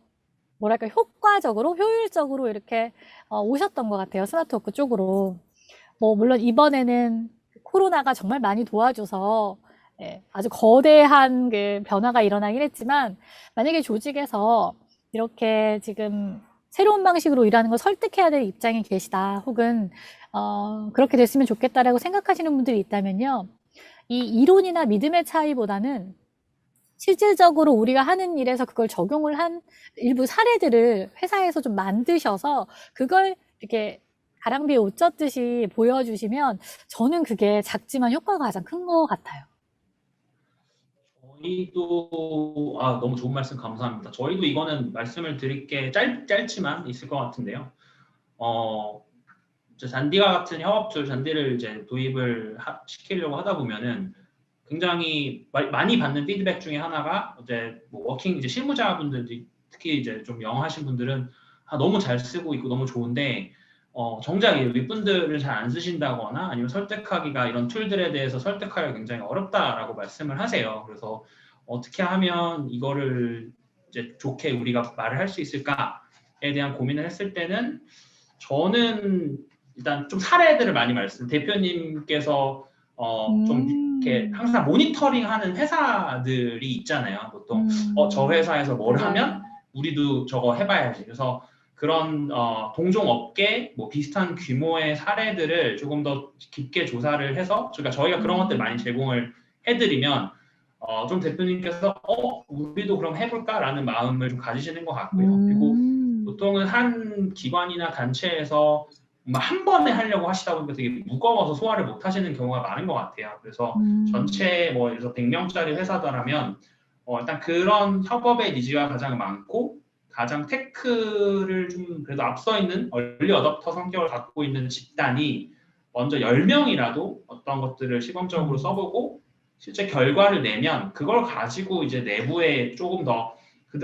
뭐랄까 효과적으로 효율적으로 이렇게 오셨던 것 같아요. 스마트워크 쪽으로. 뭐 물론 이번에는 코로나가 정말 많이 도와줘서 아주 거대한 그 변화가 일어나긴 했지만 만약에 조직에서 이렇게 지금 새로운 방식으로 일하는 걸 설득해야 될 입장에 계시다 혹은 그렇게 됐으면 좋겠다라고 생각하시는 분들이 있다면요. 이 이론이나 믿음의 차이보다는 실질적으로 우리가 하는 일에서 그걸 적용을 한 일부 사례들을 회사에서 좀 만드셔서 그걸 이렇게 가랑비에 옷 젖듯이 보여주시면 저는 그게 작지만 효과가 가장 큰 것 같아요. 저희도 너무 좋은 말씀 감사합니다. 저희도 이거는 말씀을 드릴 게 짧지만 있을 것 같은데요. 잔디와 같은 협업툴 잔디를 이제 도입을 시키려고 하다 보면은 굉장히 많이 받는 피드백 중에 하나가 이제 뭐 워킹 이제 실무자분들이 특히 이제 좀 영어 하신 분들은 너무 잘 쓰고 있고 너무 좋은데 정작 윗분들을 잘 안 쓰신다거나 아니면 설득하기가 이런 툴들에 대해서 설득하기가 굉장히 어렵다라고 말씀을 하세요. 그래서 어떻게 하면 이거를 이제 좋게 우리가 말을 할 수 있을까에 대한 고민을 했을 때는 저는 일단 좀 사례들을 많이 대표님께서 좀 이렇게 항상 모니터링하는 회사들이 있잖아요. 보통 저 회사에서 뭘 맞아요. 하면 우리도 저거 해봐야지. 그래서 그런 동종 업계 뭐 비슷한 규모의 사례들을 조금 더 깊게 조사를 해서 그러니까 저희가 그런 것들 많이 제공을 해드리면 좀 대표님께서 우리도 그럼 해볼까라는 마음을 좀 가지시는 것 같고요. 그리고 보통은 한 기관이나 단체에서 한 번에 하려고 하시다 보니까 되게 무거워서 소화를 못 하시는 경우가 많은 것 같아요. 그래서 전체 뭐 예를 들어서 100명짜리 회사더라면 일단 그런 협업의 니즈가 가장 많고 가장 테크를 좀 그래도 앞서 있는 얼리 어댑터 성격을 갖고 있는 집단이 먼저 10명이라도 어떤 것들을 시범적으로 써보고 실제 결과를 내면 그걸 가지고 이제 내부에 조금 더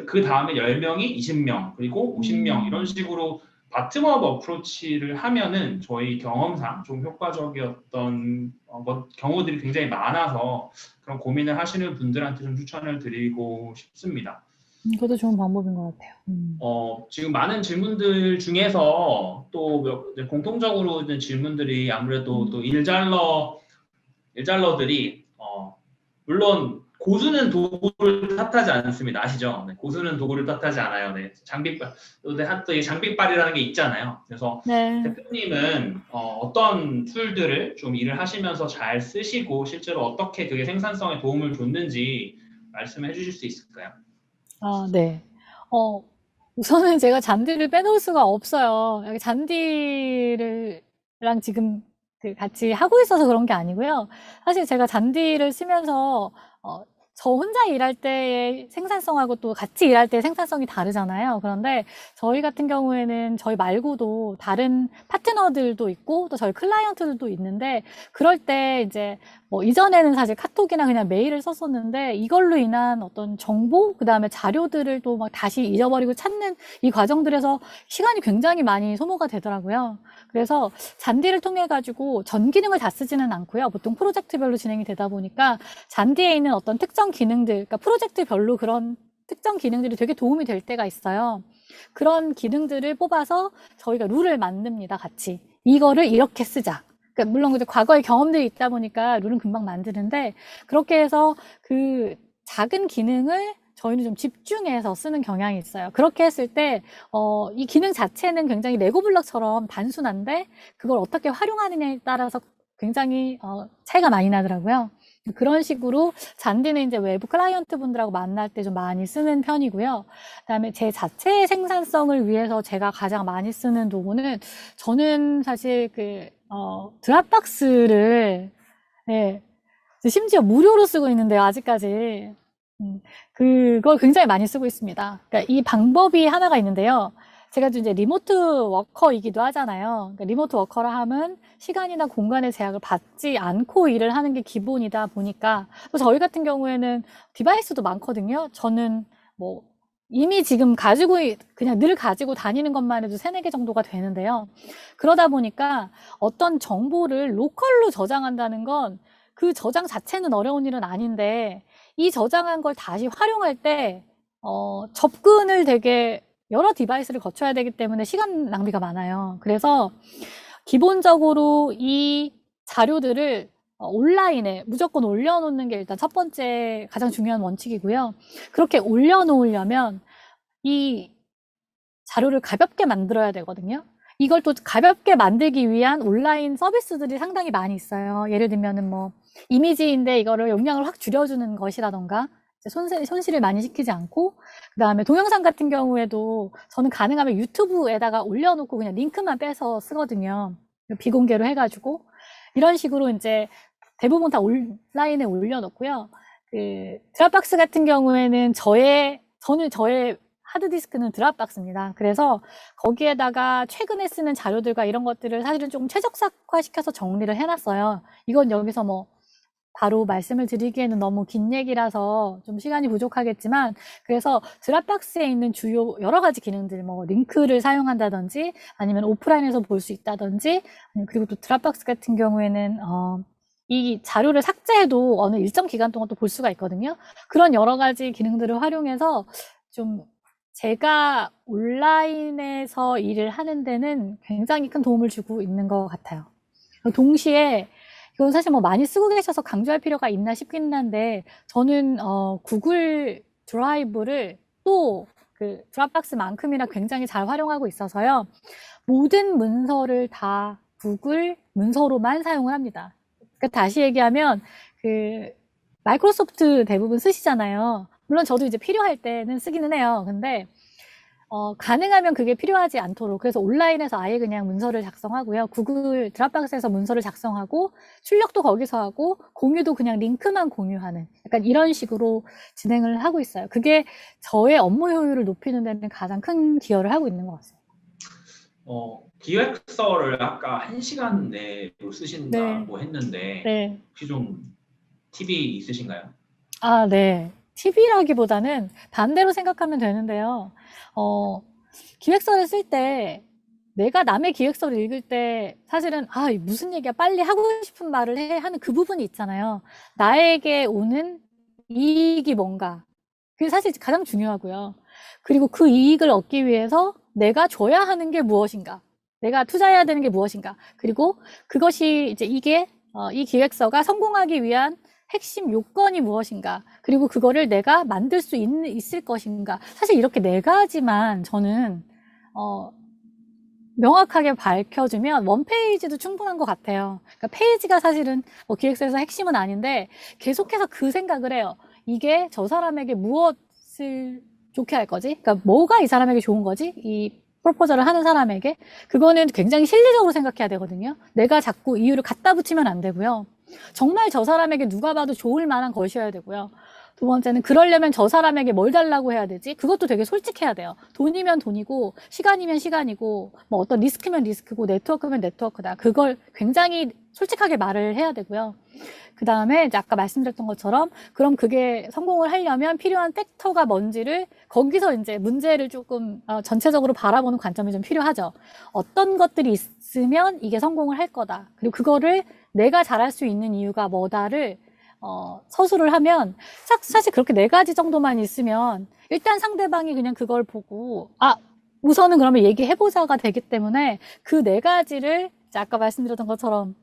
그 다음에 10명이 20명 그리고 50명 이런 식으로 바텀업 어프로치를 하면은 저희 경험상 좀 효과적이었던 경우들이 굉장히 많아서 그런 고민을 하시는 분들한테 좀 추천을 드리고 싶습니다. 그것도 좋은 방법인 것 같아요. 지금 많은 질문들 중에서 또 공통적으로 있는 질문들이 아무래도 또 일잘러들이 물론 고수는 도구를 탓하지 않습니다. 아시죠? 네, 고수는 도구를 탓하지 않아요. 네, 또 이 장비빨이라는 게 있잖아요. 그래서 네. 대표님은 어떤 툴들을 좀 일을 하시면서 잘 쓰시고 실제로 어떻게 그게 생산성에 도움을 줬는지 말씀해 주실 수 있을까요? 네. 우선은 제가 잔디를 빼놓을 수가 없어요. 여기 잔디랑 지금 같이 하고 있어서 그런 게 아니고요. 사실 제가 잔디를 쓰면서 저 혼자 일할 때의 생산성하고 또 같이 일할 때의 생산성이 다르잖아요. 그런데 저희 같은 경우에는 저희 말고도 다른 파트너들도 있고 또 저희 클라이언트들도 있는데 그럴 때 이제 뭐 이전에는 사실 카톡이나 그냥 메일을 썼었는데 이걸로 인한 어떤 정보, 그다음에 자료들을 또 막 다시 잊어버리고 찾는 이 과정들에서 시간이 굉장히 많이 소모가 되더라고요. 그래서 잔디를 통해 가지고 전 기능을 다 쓰지는 않고요. 보통 프로젝트별로 진행이 되다 보니까 잔디에 있는 어떤 특정 기능들, 그러니까 프로젝트별로 그런 특정 기능들이 되게 도움이 될 때가 있어요. 그런 기능들을 뽑아서 저희가 룰을 만듭니다, 같이. 이거를 이렇게 쓰자. 그러니까 물론 이제 과거의 경험들이 있다 보니까 룰은 금방 만드는데 그렇게 해서 그 작은 기능을 저희는 좀 집중해서 쓰는 경향이 있어요. 그렇게 했을 때, 이 기능 자체는 굉장히 레고 블럭처럼 단순한데 그걸 어떻게 활용하느냐에 따라서 굉장히 차이가 많이 나더라고요. 그런 식으로 잔디는 이제 외부 클라이언트 분들하고 만날 때 좀 많이 쓰는 편이고요. 그다음에 제 자체의 생산성을 위해서 제가 가장 많이 쓰는 도구는 저는 사실 드랍박스를 예, 심지어 무료로 쓰고 있는데요, 아직까지. 그걸 굉장히 많이 쓰고 있습니다. 그러니까 이 방법이 하나가 있는데요. 제가 이제 리모트 워커이기도 하잖아요. 그러니까 리모트 워커라 하면 시간이나 공간의 제약을 받지 않고 일을 하는 게 기본이다 보니까 또 저희 같은 경우에는 디바이스도 많거든요. 저는 뭐 이미 지금 그냥 늘 가지고 다니는 것만 해도 3-4개 정도가 되는데요. 그러다 보니까 어떤 정보를 로컬로 저장한다는 건 그 저장 자체는 어려운 일은 아닌데 이 저장한 걸 다시 활용할 때 접근을 되게 여러 디바이스를 거쳐야 되기 때문에 시간 낭비가 많아요. 그래서 기본적으로 이 자료들을 온라인에 무조건 올려놓는 게 일단 첫 번째 가장 중요한 원칙이고요. 그렇게 올려놓으려면 이 자료를 가볍게 만들어야 되거든요. 이걸 또 가볍게 만들기 위한 온라인 서비스들이 상당히 많이 있어요. 예를 들면은 뭐 이미지인데 이거를 용량을 확 줄여주는 것이라던가 손실을 많이 시키지 않고 그다음에 동영상 같은 경우에도 저는 가능하면 유튜브에다가 올려놓고 그냥 링크만 빼서 쓰거든요. 비공개로 해가지고 이런 식으로 이제 대부분 다 온라인에 올려놓고요. 드랍박스 같은 경우에는 저는 저의 하드디스크는 드랍박스입니다. 그래서 거기에다가 최근에 쓰는 자료들과 이런 것들을 사실은 조금 최적화시켜서 정리를 해놨어요. 이건 여기서 뭐 바로 말씀을 드리기에는 너무 긴 얘기라서 좀 시간이 부족하겠지만 그래서 드랍박스에 있는 주요 여러 가지 기능들 뭐 링크를 사용한다든지 아니면 오프라인에서 볼 수 있다든지 그리고 또 드랍박스 같은 경우에는 이 자료를 삭제해도 어느 일정 기간 동안 또 볼 수가 있거든요. 그런 여러 가지 기능들을 활용해서 좀 제가 온라인에서 일을 하는 데는 굉장히 큰 도움을 주고 있는 것 같아요. 동시에 이건 사실 뭐 많이 쓰고 계셔서 강조할 필요가 있나 싶기는 한데 저는 구글 드라이브를 또 드랍박스만큼이나 굉장히 잘 활용하고 있어서요. 모든 문서를 다 구글 문서로만 사용을 합니다. 그러니까 다시 얘기하면 마이크로소프트 대부분 쓰시잖아요. 물론 저도 이제 필요할 때는 쓰기는 해요. 근데 가능하면 그게 필요하지 않도록 그래서 온라인에서 아예 그냥 문서를 작성하고요. 구글 드랍박스에서 문서를 작성하고 출력도 거기서 하고 공유도 그냥 링크만 공유하는 약간 이런 식으로 진행을 하고 있어요. 그게 저의 업무 효율을 높이는 데는 가장 큰 기여를 하고 있는 것 같습니다. 기획서를 아까 1시간 내로 쓰신다고 했는데 네. 혹시 좀 팁이 있으신가요? 네. 팁이라기보다는 반대로 생각하면 되는데요. 기획서를 쓸 때 내가 남의 기획서를 읽을 때 사실은 무슨 얘기야 빨리 하고 싶은 말을 해 하는 그 부분이 있잖아요. 나에게 오는 이익이 뭔가 그게 사실 가장 중요하고요. 그리고 그 이익을 얻기 위해서 내가 줘야 하는 게 무엇인가? 내가 투자해야 되는 게 무엇인가? 그리고 그것이 이제 이 기획서가 성공하기 위한 핵심 요건이 무엇인가? 그리고 그거를 내가 만들 수 있을 것인가? 사실 이렇게 네 가지만 저는 명확하게 밝혀주면 원페이지도 충분한 것 같아요. 그러니까 페이지가 사실은 뭐 기획서에서 핵심은 아닌데 계속해서 그 생각을 해요. 이게 저 사람에게 무엇을 좋게 할 거지? 그러니까 뭐가 이 사람에게 좋은 거지? 이 프로포저를 하는 사람에게 그거는 굉장히 실리적으로 생각해야 되거든요. 내가 자꾸 이유를 갖다 붙이면 안 되고요. 정말 저 사람에게 누가 봐도 좋을 만한 것이어야 되고요. 두 번째는 그러려면 저 사람에게 뭘 달라고 해야 되지? 그것도 되게 솔직해야 돼요. 돈이면 돈이고 시간이면 시간이고 뭐 어떤 리스크면 리스크고 네트워크면 네트워크다. 그걸 굉장히 솔직하게 말을 해야 되고요. 그 다음에 이제 아까 말씀드렸던 것처럼 그럼 그게 성공을 하려면 필요한 팩터가 뭔지를 거기서 이제 문제를 조금 전체적으로 바라보는 관점이 좀 필요하죠. 어떤 것들이 있으면 이게 성공을 할 거다. 그리고 그거를 내가 잘할 수 있는 이유가 뭐다를 서술을 하면 사실 그렇게 네 가지 정도만 있으면 일단 상대방이 그냥 그걸 보고 우선은 그러면 얘기해보자가 되기 때문에 그 네 가지를 아까 말씀드렸던 것처럼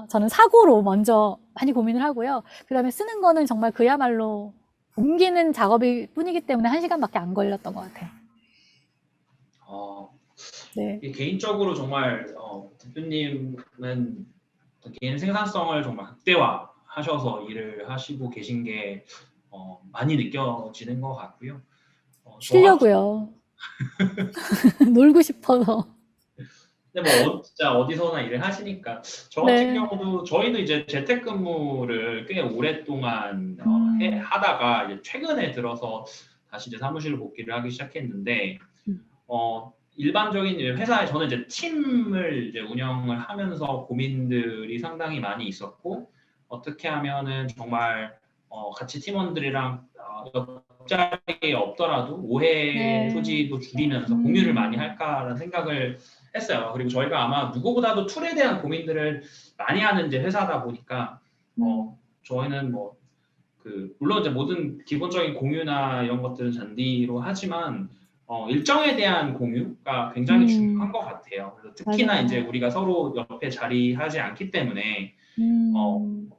저는 사고로 먼저 많이 고민을 하고요. 그 다음에 쓰는 거는 정말 그야말로 옮기는 작업일 뿐이기 때문에 1시간밖에 안 걸렸던 것 같아요. 네. 개인적으로 정말 대표님은 개인 생산성을 정말 극대화하셔서 일을 하시고 계신 게 많이 느껴지는 것 같고요. 쉬려고요. 놀고 싶어서. 근데 뭐 진짜 어디서나 일을 하시니까 저 같은 경우도 저희도 이제 재택근무를 꽤 오랫동안 하다가 이제 최근에 들어서 다시 이제 사무실 복귀를 하기 시작했는데 일반적인 회사에 저는 이제 팀을 이제 운영을 하면서 고민들이 상당히 많이 있었고 어떻게 하면은 정말 같이 팀원들이랑 옆자리에 없더라도 오해 소지도 줄이면서 공유를 많이 할까라는 생각을 했어요. 그리고 저희가 아마 누구보다도 툴에 대한 고민들을 많이 하는 이제 회사다 보니까 저희는 물론 이제 모든 기본적인 공유나 이런 것들은 잔디로 하지만 일정에 대한 공유가 굉장히 중요한 것 같아요. 그래서 특히나 맞아요. 이제 우리가 서로 옆에 자리하지 않기 때문에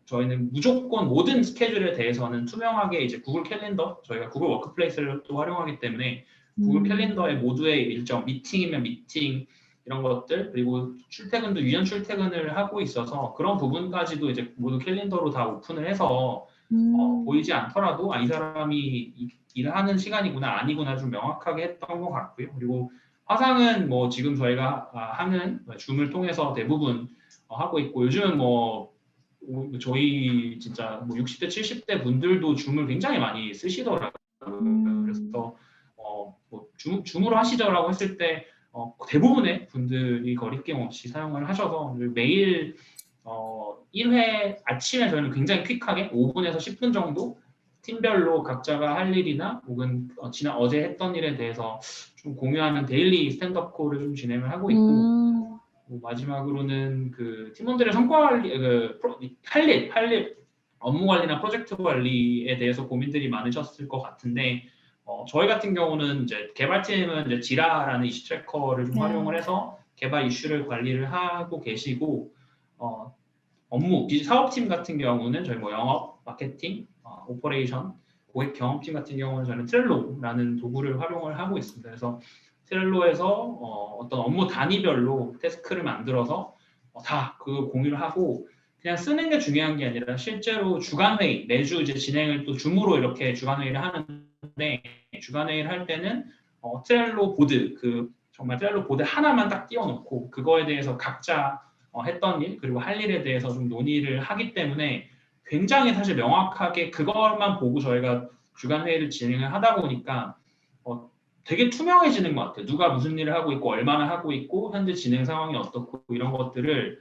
저희는 무조건 모든 스케줄에 대해서는 투명하게 이제 구글 캘린더, 저희가 구글 워크플레이스를 또 활용하기 때문에 구글 캘린더에 모두의 일정, 미팅이면 미팅 이런 것들, 그리고 출퇴근도 유연 출퇴근을 하고 있어서 그런 부분까지도 이제 모두 캘린더로 다 오픈을 해서 보이지 않더라도 이 사람이 일을 하는 시간이구나 아니구나 좀 명확하게 했던 것 같고요. 그리고 화상은 뭐 지금 저희가 하는 줌을 통해서 대부분 하고 있고 요즘은 저희 진짜 60대 70대 분들도 줌을 굉장히 많이 쓰시더라고요. 그래서 줌으로 하시죠라고 했을 때 대부분의 분들이 거리낌 없이 사용을 하셔서 매일 1회 아침에 저희는 굉장히 퀵하게 5분에서 10분 정도 팀별로 각자가 할 일이나 혹은 어제 했던 일에 대해서 좀 공유하는 데일리 스탠드업 콜을 좀 진행을 하고 있고 마지막으로는 그 팀원들의 성과 관리, 할 일, 업무 관리나 프로젝트 관리에 대해서 고민들이 많으셨을 것 같은데 저희 같은 경우는 이제 개발팀은 이제 지라라는 이슈 트래커를 좀 활용을 해서 개발 이슈를 관리를 하고 계시고 업무, 사업팀 같은 경우는 저희 영업, 마케팅, 오퍼레이션, 고객 경험팀 같은 경우는 저는 트렐로라는 도구를 활용을 하고 있습니다. 그래서 트렐로에서 어떤 업무 단위별로 태스크를 만들어서 다 그 공유를 하고 그냥 쓰는 게 중요한 게 아니라 실제로 주간회의, 매주 이제 진행을 또 줌으로 이렇게 주간회의를 하는데 주간회의를 할 때는 트렐로 보드, 정말 트렐로 보드 하나만 딱 띄워놓고 그거에 대해서 각자 했던 일 그리고 할 일에 대해서 좀 논의를 하기 때문에 굉장히 사실 명확하게 그것만 보고 저희가 주간 회의를 진행을 하다 보니까 되게 투명해지는 것 같아요. 누가 무슨 일을 하고 있고 얼마나 하고 있고 현재 진행 상황이 어떻고 이런 것들을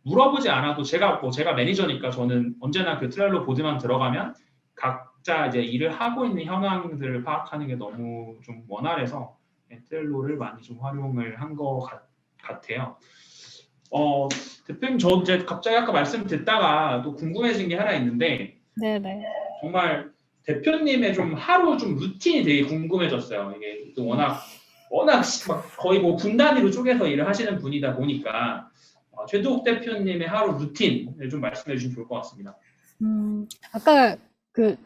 물어보지 않아도 제가 매니저니까 저는 언제나 그 트렐로 보드만 들어가면 각자 이제 일을 하고 있는 현황들을 파악하는 게 너무 좀 원활해서 트렐로를 많이 좀 활용을 한 것 같아요. 대표님, 저 이제 갑자기 아까 말씀 듣다가 또 궁금해진 게 하나 있는데, 네네. 정말 대표님의 좀 하루 좀 루틴이 되게 궁금해졌어요. 이게 또 워낙 막 거의 뭐 분 단위로 쪼개서 일을 하시는 분이다 보니까 최두욱 대표님의 하루 루틴을 좀 말씀해 주시면 좋을 것 같습니다. 아까 그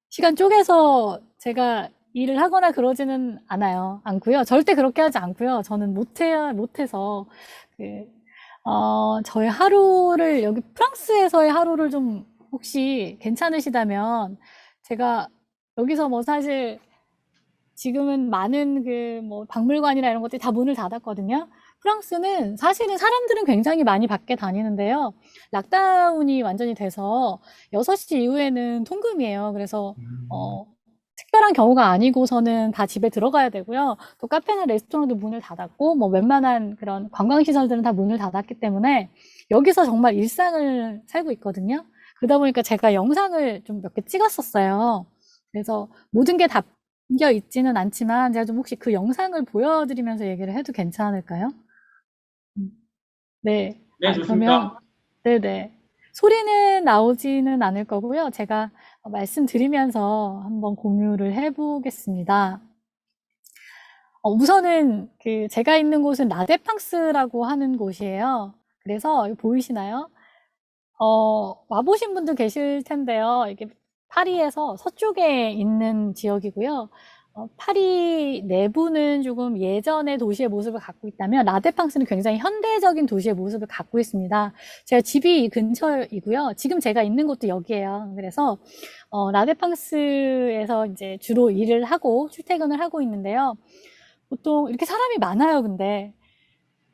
시간 쪼개서 제가 일을 하거나 그러지는 않고요. 절대 그렇게 하지 않고요. 저는 못해서 저의 하루를 여기 프랑스에서의 하루를 좀 혹시 괜찮으시다면 제가 여기서 뭐 사실 지금은 많은 뭐 박물관이나 이런 것들이 다 문을 닫았거든요. 프랑스는 사실은 사람들은 굉장히 많이 밖에 다니는데요. 락다운이 완전히 돼서 6시 이후에는 통금이에요. 그래서 특별한 경우가 아니고서는 다 집에 들어가야 되고요. 또 카페나 레스토랑도 문을 닫았고 뭐 웬만한 그런 관광시설들은 다 문을 닫았기 때문에 여기서 정말 일상을 살고 있거든요. 그러다 보니까 제가 영상을 좀 몇 개 찍었었어요. 그래서 모든 게 담겨 있지는 않지만 제가 좀 혹시 그 영상을 보여드리면서 얘기를 해도 괜찮을까요? 네. 네, 그러면 좋습니다. 네네. 소리는 나오지는 않을 거고요. 제가 말씀드리면서 한번 공유를 해보겠습니다. 우선은 제가 있는 곳은 라데팡스라고 하는 곳이에요. 그래서 이거 보이시나요? 와보신 분들 계실 텐데요. 이게 파리에서 서쪽에 있는 지역이고요. 파리 내부는 조금 예전의 도시의 모습을 갖고 있다면 라데팡스는 굉장히 현대적인 도시의 모습을 갖고 있습니다. 제가 집이 이 근처이고요. 지금 제가 있는 곳도 여기예요. 그래서 라데팡스에서 이제 주로 일을 하고 출퇴근을 하고 있는데요. 보통 이렇게 사람이 많아요, 근데.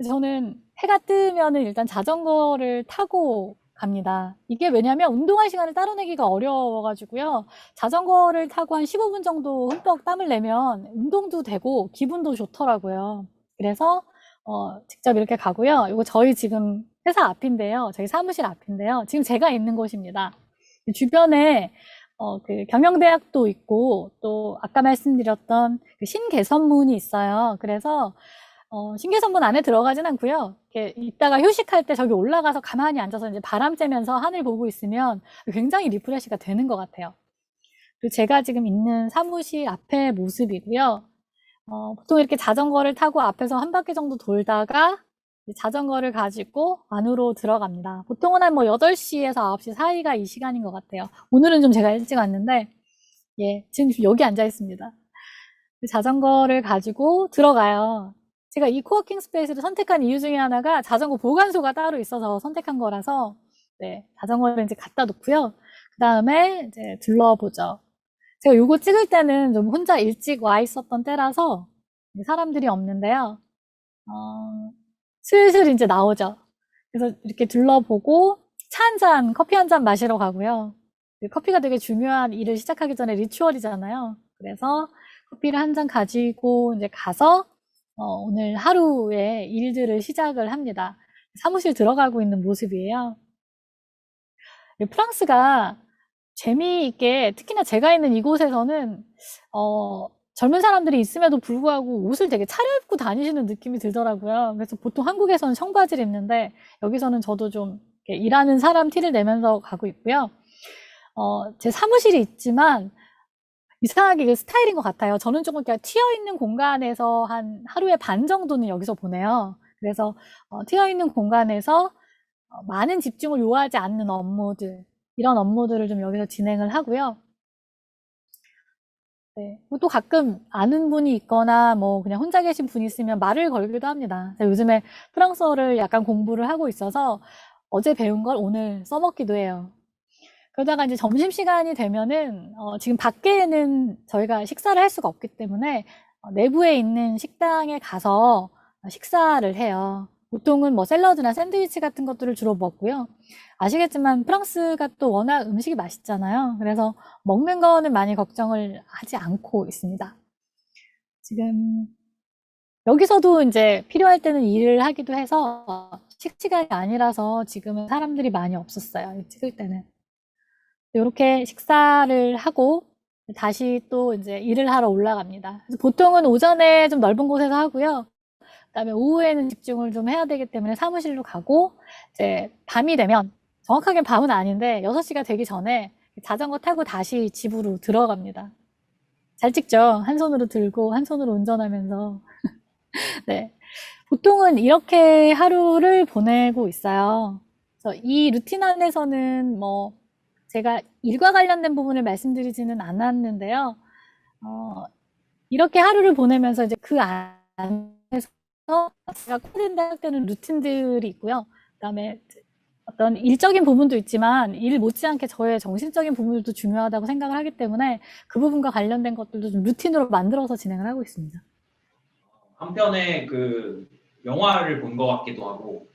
저는 해가 뜨면은 일단 자전거를 타고 갑니다. 이게 왜냐면 운동할 시간을 따로 내기가 어려워가지고요. 자전거를 타고 한 15분 정도 흠뻑 땀을 내면 운동도 되고 기분도 좋더라고요. 그래서 직접 이렇게 가고요. 이거 저희 지금 회사 앞인데요. 저희 사무실 앞인데요. 지금 제가 있는 곳입니다. 주변에 경영대학도 있고 또 아까 말씀드렸던 그 신개선문이 있어요. 그래서 신개선문 안에 들어가진 않고요. 이렇게 이따가 휴식할 때 저기 올라가서 가만히 앉아서 이제 바람 쐬면서 하늘 보고 있으면 굉장히 리프레시가 되는 것 같아요. 그리고 제가 지금 있는 사무실 앞의 모습이고요. 보통 이렇게 자전거를 타고 앞에서 한 바퀴 정도 돌다가 자전거를 가지고 안으로 들어갑니다. 보통은 한 뭐 8시에서 9시 사이가 이 시간인 것 같아요. 오늘은 좀 제가 일찍 왔는데, 예, 지금 여기 앉아 있습니다. 자전거를 가지고 들어가요. 제가 이 코워킹 스페이스를 선택한 이유 중에 하나가 자전거 보관소가 따로 있어서 선택한 거라서, 네, 자전거를 이제 갖다 놓고요. 그 다음에 이제 둘러보죠. 제가 요거 찍을 때는 좀 혼자 일찍 와 있었던 때라서 사람들이 없는데요. 슬슬 이제 나오죠. 그래서 이렇게 둘러보고 차 한 잔, 커피 한 잔 마시러 가고요. 커피가 되게 중요한 일을 시작하기 전에 리추얼이잖아요. 그래서 커피를 한 잔 가지고 이제 가서 오늘 하루의 일들을 시작을 합니다. 사무실 들어가고 있는 모습이에요. 프랑스가 재미있게 특히나 제가 있는 이곳에서는 젊은 사람들이 있음에도 불구하고 옷을 되게 차려입고 다니시는 느낌이 들더라고요. 그래서 보통 한국에서는 청바지를 입는데 여기서는 저도 좀 일하는 사람 티를 내면서 가고 있고요. 제 사무실이 있지만 이상하게 그 스타일인 것 같아요. 저는 조금 그냥 튀어있는 공간에서 한 하루에 반 정도는 여기서 보내요. 그래서 튀어있는 공간에서 많은 집중을 요하지 않는 업무들, 이런 업무들을 좀 여기서 진행을 하고요. 네. 또 가끔 아는 분이 있거나 뭐 그냥 혼자 계신 분이 있으면 말을 걸기도 합니다. 제가 요즘에 프랑스어를 약간 공부를 하고 있어서 어제 배운 걸 오늘 써먹기도 해요. 그러다가 이제 점심시간이 되면은 지금 밖에는 저희가 식사를 할 수가 없기 때문에 내부에 있는 식당에 가서 식사를 해요. 보통은 뭐 샐러드나 샌드위치 같은 것들을 주로 먹고요. 아시겠지만 프랑스가 또 워낙 음식이 맛있잖아요. 그래서 먹는 거는 많이 걱정을 하지 않고 있습니다. 지금 여기서도 이제 필요할 때는 일을 하기도 해서 식시간이 아니라서 지금은 사람들이 많이 없었어요. 찍을 때는. 이렇게 식사를 하고 다시 또 이제 일을 하러 올라갑니다. 그래서 보통은 오전에 좀 넓은 곳에서 하고요. 그다음에 오후에는 집중을 좀 해야 되기 때문에 사무실로 가고 이제 밤이 되면 정확하게 밤은 아닌데 6시가 되기 전에 자전거 타고 다시 집으로 들어갑니다. 잘 찍죠? 한 손으로 들고 한 손으로 운전하면서. 네. 보통은 이렇게 하루를 보내고 있어요. 그래서 이 루틴 안에서는 뭐 제가 일과 관련된 부분을 말씀드리지는 않았는데요. 이렇게 하루를 보내면서 이제 그 안에서 제가 꼭 된다 할 때는 루틴들이 있고요. 그다음에 어떤 일적인 부분도 있지만 일 못지않게 저의 정신적인 부분들도 중요하다고 생각을 하기 때문에 그 부분과 관련된 것들도 좀 루틴으로 만들어서 진행을 하고 있습니다. 한편의 그 영화를 본 것 같기도 하고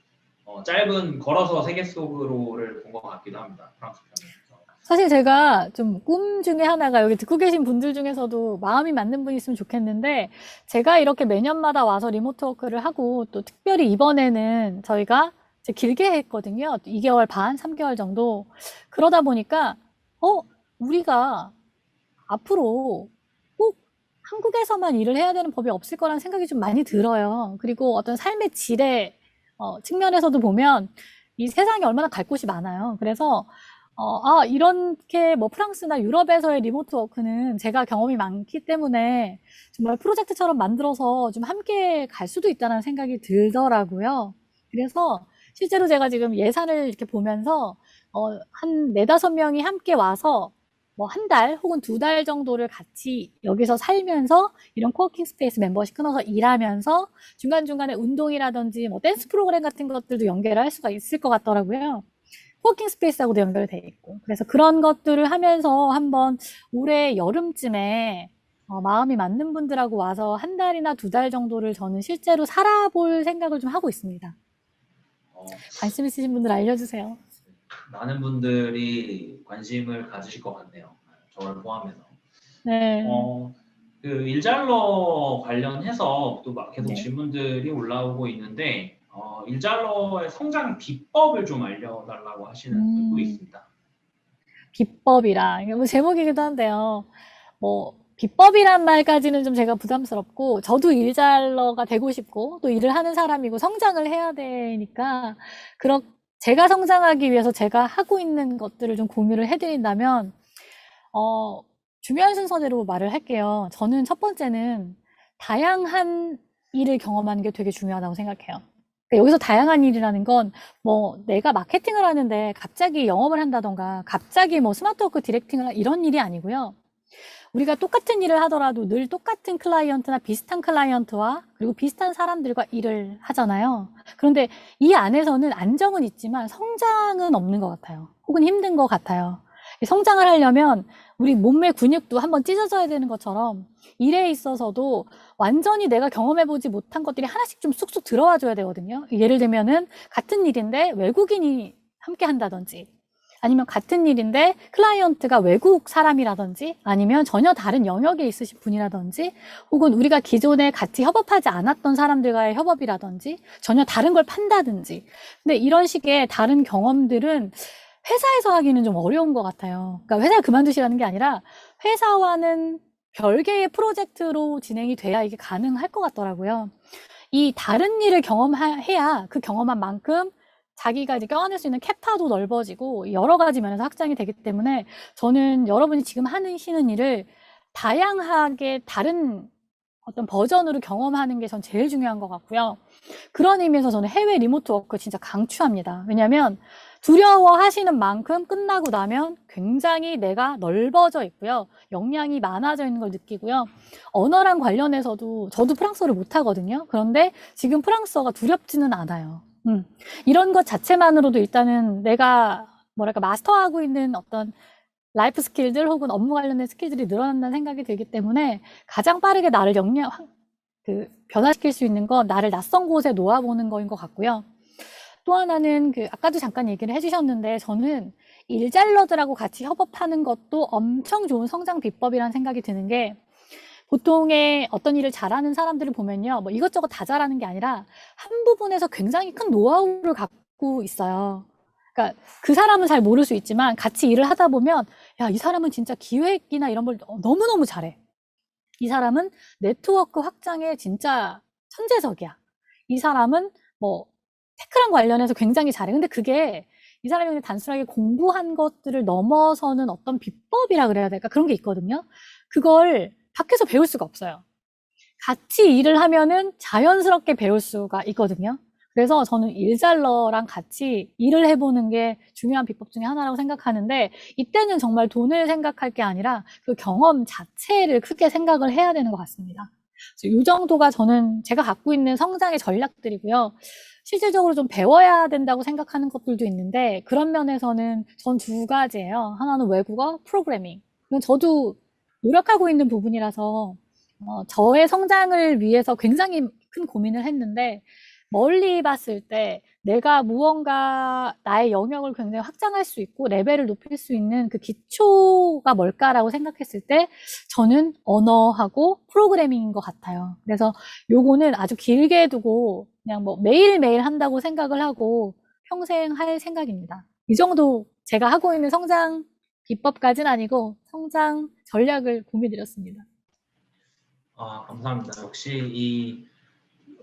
짧은 걸어서 세계 속으로를 본 것 같기도 합니다. 프랑스 편에서. 사실 제가 좀 꿈 중에 하나가 여기 듣고 계신 분들 중에서도 마음이 맞는 분이 있으면 좋겠는데 제가 이렇게 매년마다 와서 리모트 워크를 하고 또 특별히 이번에는 저희가 이제 길게 했거든요. 2개월 반, 3개월 정도. 그러다 보니까 우리가 앞으로 꼭 한국에서만 일을 해야 되는 법이 없을 거라는 생각이 좀 많이 들어요. 그리고 어떤 삶의 질의 측면에서도 보면 이 세상에 얼마나 갈 곳이 많아요. 그래서 이렇게 뭐 프랑스나 유럽에서의 리모트 워크는 제가 경험이 많기 때문에 정말 프로젝트처럼 만들어서 좀 함께 갈 수도 있다는 생각이 들더라고요. 그래서 실제로 제가 지금 예산을 이렇게 보면서 한 4-5명이 함께 와서 뭐 한 달 혹은 2달 정도를 같이 여기서 살면서 이런 코워킹 스페이스 멤버십 끊어서 일하면서 중간중간에 운동이라든지 뭐 댄스 프로그램 같은 것들도 연계를 할 수가 있을 것 같더라고요. 코워킹 스페이스하고도 연결되어 있고. 그래서 그런 것들을 하면서 한번 올해 여름쯤에 마음이 맞는 분들하고 와서 한 달이나 2달 정도를 저는 실제로 살아볼 생각을 좀 하고 있습니다. 관심 있으신 분들 알려주세요. 많은 분들이 관심을 가지실 것 같네요. 저를 포함해서. 네. 그 일잘러 관련해서 또 계속 네. 질문들이 올라오고 있는데 일잘러의 성장 비법을 좀 알려달라고 하시는 분도 있습니다. 비법이라 이게 뭐 제목이기도 한데요. 뭐 비법이란 말까지는 좀 제가 부담스럽고 저도 일잘러가 되고 싶고 또 일을 하는 사람이고 성장을 해야 되니까 제가 성장하기 위해서 제가 하고 있는 것들을 좀 공유를 해드린다면 중요한 순서대로 말을 할게요. 저는 첫 번째는 다양한 일을 경험하는 게 되게 중요하다고 생각해요. 그러니까 여기서 다양한 일이라는 건 뭐 내가 마케팅을 하는데 갑자기 영업을 한다던가 갑자기 뭐 스마트워크 디렉팅을 이런 일이 아니고요. 우리가 똑같은 일을 하더라도 늘 똑같은 클라이언트나 비슷한 클라이언트와 그리고 비슷한 사람들과 일을 하잖아요. 그런데 이 안에서는 안정은 있지만 성장은 없는 것 같아요. 혹은 힘든 것 같아요. 성장을 하려면 우리 몸의 근육도 한번 찢어져야 되는 것처럼 일에 있어서도 완전히 내가 경험해보지 못한 것들이 하나씩 좀 쑥쑥 들어와 줘야 되거든요. 예를 들면은 같은 일인데 외국인이 함께 한다든지 아니면 같은 일인데 클라이언트가 외국 사람이라든지 아니면 전혀 다른 영역에 있으신 분이라든지 혹은 우리가 기존에 같이 협업하지 않았던 사람들과의 협업이라든지 전혀 다른 걸 판다든지 근데 이런 식의 다른 경험들은 회사에서 하기는 좀 어려운 것 같아요. 그러니까 회사를 그만두시라는 게 아니라 회사와는 별개의 프로젝트로 진행이 돼야 이게 가능할 것 같더라고요. 이 다른 일을 경험해야 그 경험한 만큼 자기가 이제 껴안을 수 있는 캐파도 넓어지고 여러 가지 면에서 확장이 되기 때문에 저는 여러분이 지금 하시는 일을 다양하게 다른 어떤 버전으로 경험하는 게 전 제일 중요한 것 같고요. 그런 의미에서 저는 해외 리모트 워크 진짜 강추합니다. 왜냐하면 두려워하시는 만큼 끝나고 나면 굉장히 내가 넓어져 있고요. 역량이 많아져 있는 걸 느끼고요. 언어랑 관련해서도 저도 프랑스어를 못하거든요. 그런데 지금 프랑스어가 두렵지는 않아요. 이런 것 자체만으로도 일단은 내가 마스터하고 있는 어떤 라이프 스킬들 혹은 업무 관련된 스킬들이 늘어난다는 생각이 들기 때문에 가장 빠르게 나를 변화시킬 수 있는 건 나를 낯선 곳에 놓아보는 거인 것 같고요. 또 하나는 아까도 잠깐 얘기를 해주셨는데 저는 일잘러들하고 같이 협업하는 것도 엄청 좋은 성장 비법이라는 생각이 드는 게 보통의 어떤 일을 잘하는 사람들을 보면요. 뭐 이것저것 다 잘하는 게 아니라 한 부분에서 굉장히 큰 노하우를 갖고 있어요. 그러니까 그 사람은 잘 모를 수 있지만 같이 일을 하다 보면 야, 이 사람은 진짜 기획이나 이런 걸 너무너무 잘해. 이 사람은 네트워크 확장에 진짜 천재적이야. 이 사람은 뭐 테크랑 관련해서 굉장히 잘해. 근데 그게 이 사람이 그냥 단순하게 공부한 것들을 넘어서는 어떤 비법이라 그래야 될까? 그런 게 있거든요. 그걸 밖에서 배울 수가 없어요. 같이 일을 하면은 자연스럽게 배울 수가 있거든요. 그래서 저는 일잘러랑 같이 일을 해보는 게 중요한 비법 중에 하나라고 생각하는데, 이때는 정말 돈을 생각할 게 아니라 그 경험 자체를 크게 생각을 해야 되는 것 같습니다. 이 정도가 저는 제가 갖고 있는 성장의 전략들이고요. 실질적으로 좀 배워야 된다고 생각하는 것들도 있는데, 그런 면에서는 전 두 가지예요. 하나는 외국어, 프로그래밍. 이건 저도 노력하고 있는 부분이라서 저의 성장을 위해서 굉장히 큰 고민을 했는데, 멀리 봤을 때 내가 무언가 나의 영역을 굉장히 확장할 수 있고 레벨을 높일 수 있는 그 기초가 뭘까라고 생각했을 때 저는 언어하고 프로그래밍인 것 같아요. 그래서 요거는 아주 길게 두고 그냥 뭐 매일매일 한다고 생각을 하고 평생 할 생각입니다. 이 정도 제가 하고 있는 성장 비법까지는 아니고 성장 전략을 공유드렸습니다. 감사합니다. 역시 이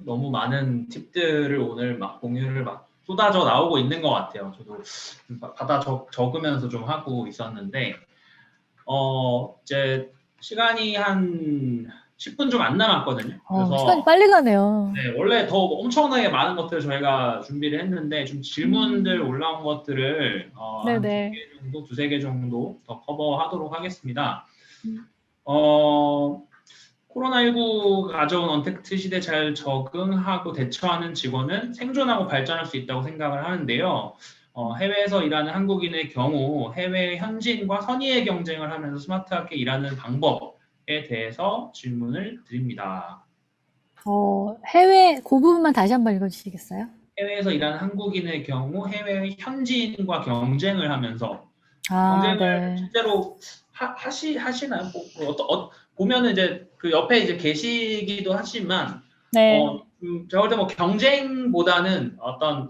너무 많은 팁들을 오늘 막 공유를 막 쏟아져 나오고 있는 것 같아요. 저도 받아 적으면서 좀 하고 있었는데, 이제 시간이 한 10분 좀 안 남았거든요. 그래서 시간이 빨리 가네요. 네, 원래 더 엄청나게 많은 것들을 저희가 준비를 했는데 좀 질문들 올라온 것들을 한 네네. 2개 정도, 2~3개 정도 더 커버하도록 하겠습니다. 음. 코로나19 가져온 언택트 시대 잘 적응하고 대처하는 직원은 생존하고 발전할 수 있다고 생각을 하는데요. 해외에서 일하는 한국인의 경우 해외 현지인과 선의의 경쟁을 하면서 스마트하게 일하는 방법에 대해서 질문을 드립니다. 해외, 그 부분만 다시 한번 읽어주시겠어요? 해외에서 일하는 한국인의 경우 해외 현지인과 경쟁을 하면서 아, 경쟁을 네. 실제로 하시나요? 보면은 이제 그 옆에 이제 계시기도 하지만 네. 제가 볼 때 뭐 경쟁보다는 어떤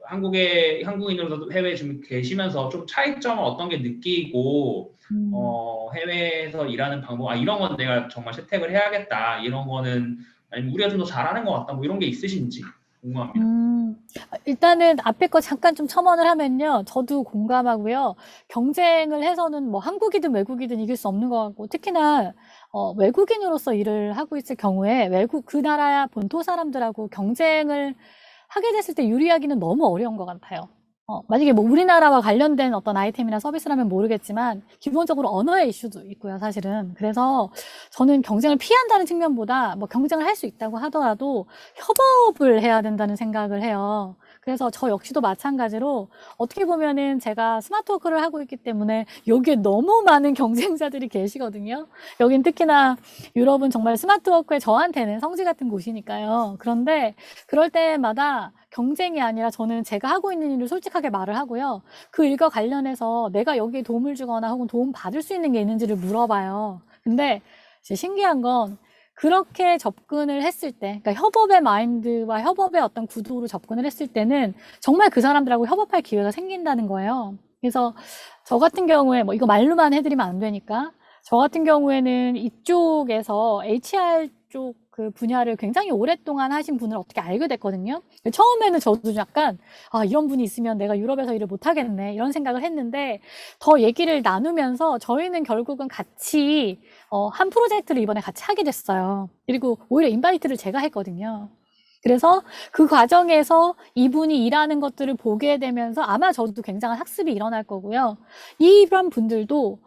한국인으로서 해외에 지금 계시면서 좀 차이점을 어떤 게 느끼고 해외에서 일하는 방법, 이런 건 내가 정말 채택을 해야겠다, 이런 거는, 아니면 우리가 좀 더 잘하는 것 같다, 뭐 이런 게 있으신지 궁금합니다. 일단은 앞에 거 잠깐 좀 첨언을 하면요. 저도 공감하고요. 경쟁을 해서는 뭐 한국이든 외국이든 이길 수 없는 것 같고, 특히나 외국인으로서 일을 하고 있을 경우에 그 나라 본토 사람들하고 경쟁을 하게 됐을 때 유리하기는 너무 어려운 것 같아요. 만약에 뭐 우리나라와 관련된 어떤 아이템이나 서비스라면 모르겠지만 기본적으로 언어의 이슈도 있고요, 사실은. 그래서 저는 경쟁을 피한다는 측면보다 뭐 경쟁을 할 수 있다고 하더라도 협업을 해야 된다는 생각을 해요. 그래서 저 역시도 마찬가지로 어떻게 보면은 제가 스마트워크를 하고 있기 때문에 여기에 너무 많은 경쟁자들이 계시거든요. 여긴 특히나 유럽은 정말 스마트워크에 저한테는 성지 같은 곳이니까요. 그런데 그럴 때마다 경쟁이 아니라 저는 제가 하고 있는 일을 솔직하게 말을 하고요. 그 일과 관련해서 내가 여기에 도움을 주거나 혹은 도움 받을 수 있는 게 있는지를 물어봐요. 근데 신기한 건 그렇게 접근을 했을 때, 그러니까 협업의 마인드와 협업의 어떤 구도로 접근을 했을 때는 정말 그 사람들하고 협업할 기회가 생긴다는 거예요. 그래서 저 같은 경우에 뭐 이거 말로만 해드리면 안 되니까 저 같은 경우에는 이쪽에서 HR 쪽 그 분야를 굉장히 오랫동안 하신 분을 어떻게 알게 됐거든요. 처음에는 저도 약간 이런 분이 있으면 내가 유럽에서 일을 못 하겠네 이런 생각을 했는데 더 얘기를 나누면서 저희는 결국은 같이 한 프로젝트를 이번에 같이 하게 됐어요. 그리고 오히려 인바이트를 제가 했거든요. 그래서 그 과정에서 이분이 일하는 것들을 보게 되면서 아마 저도 굉장한 학습이 일어날 거고요. 이런 분들도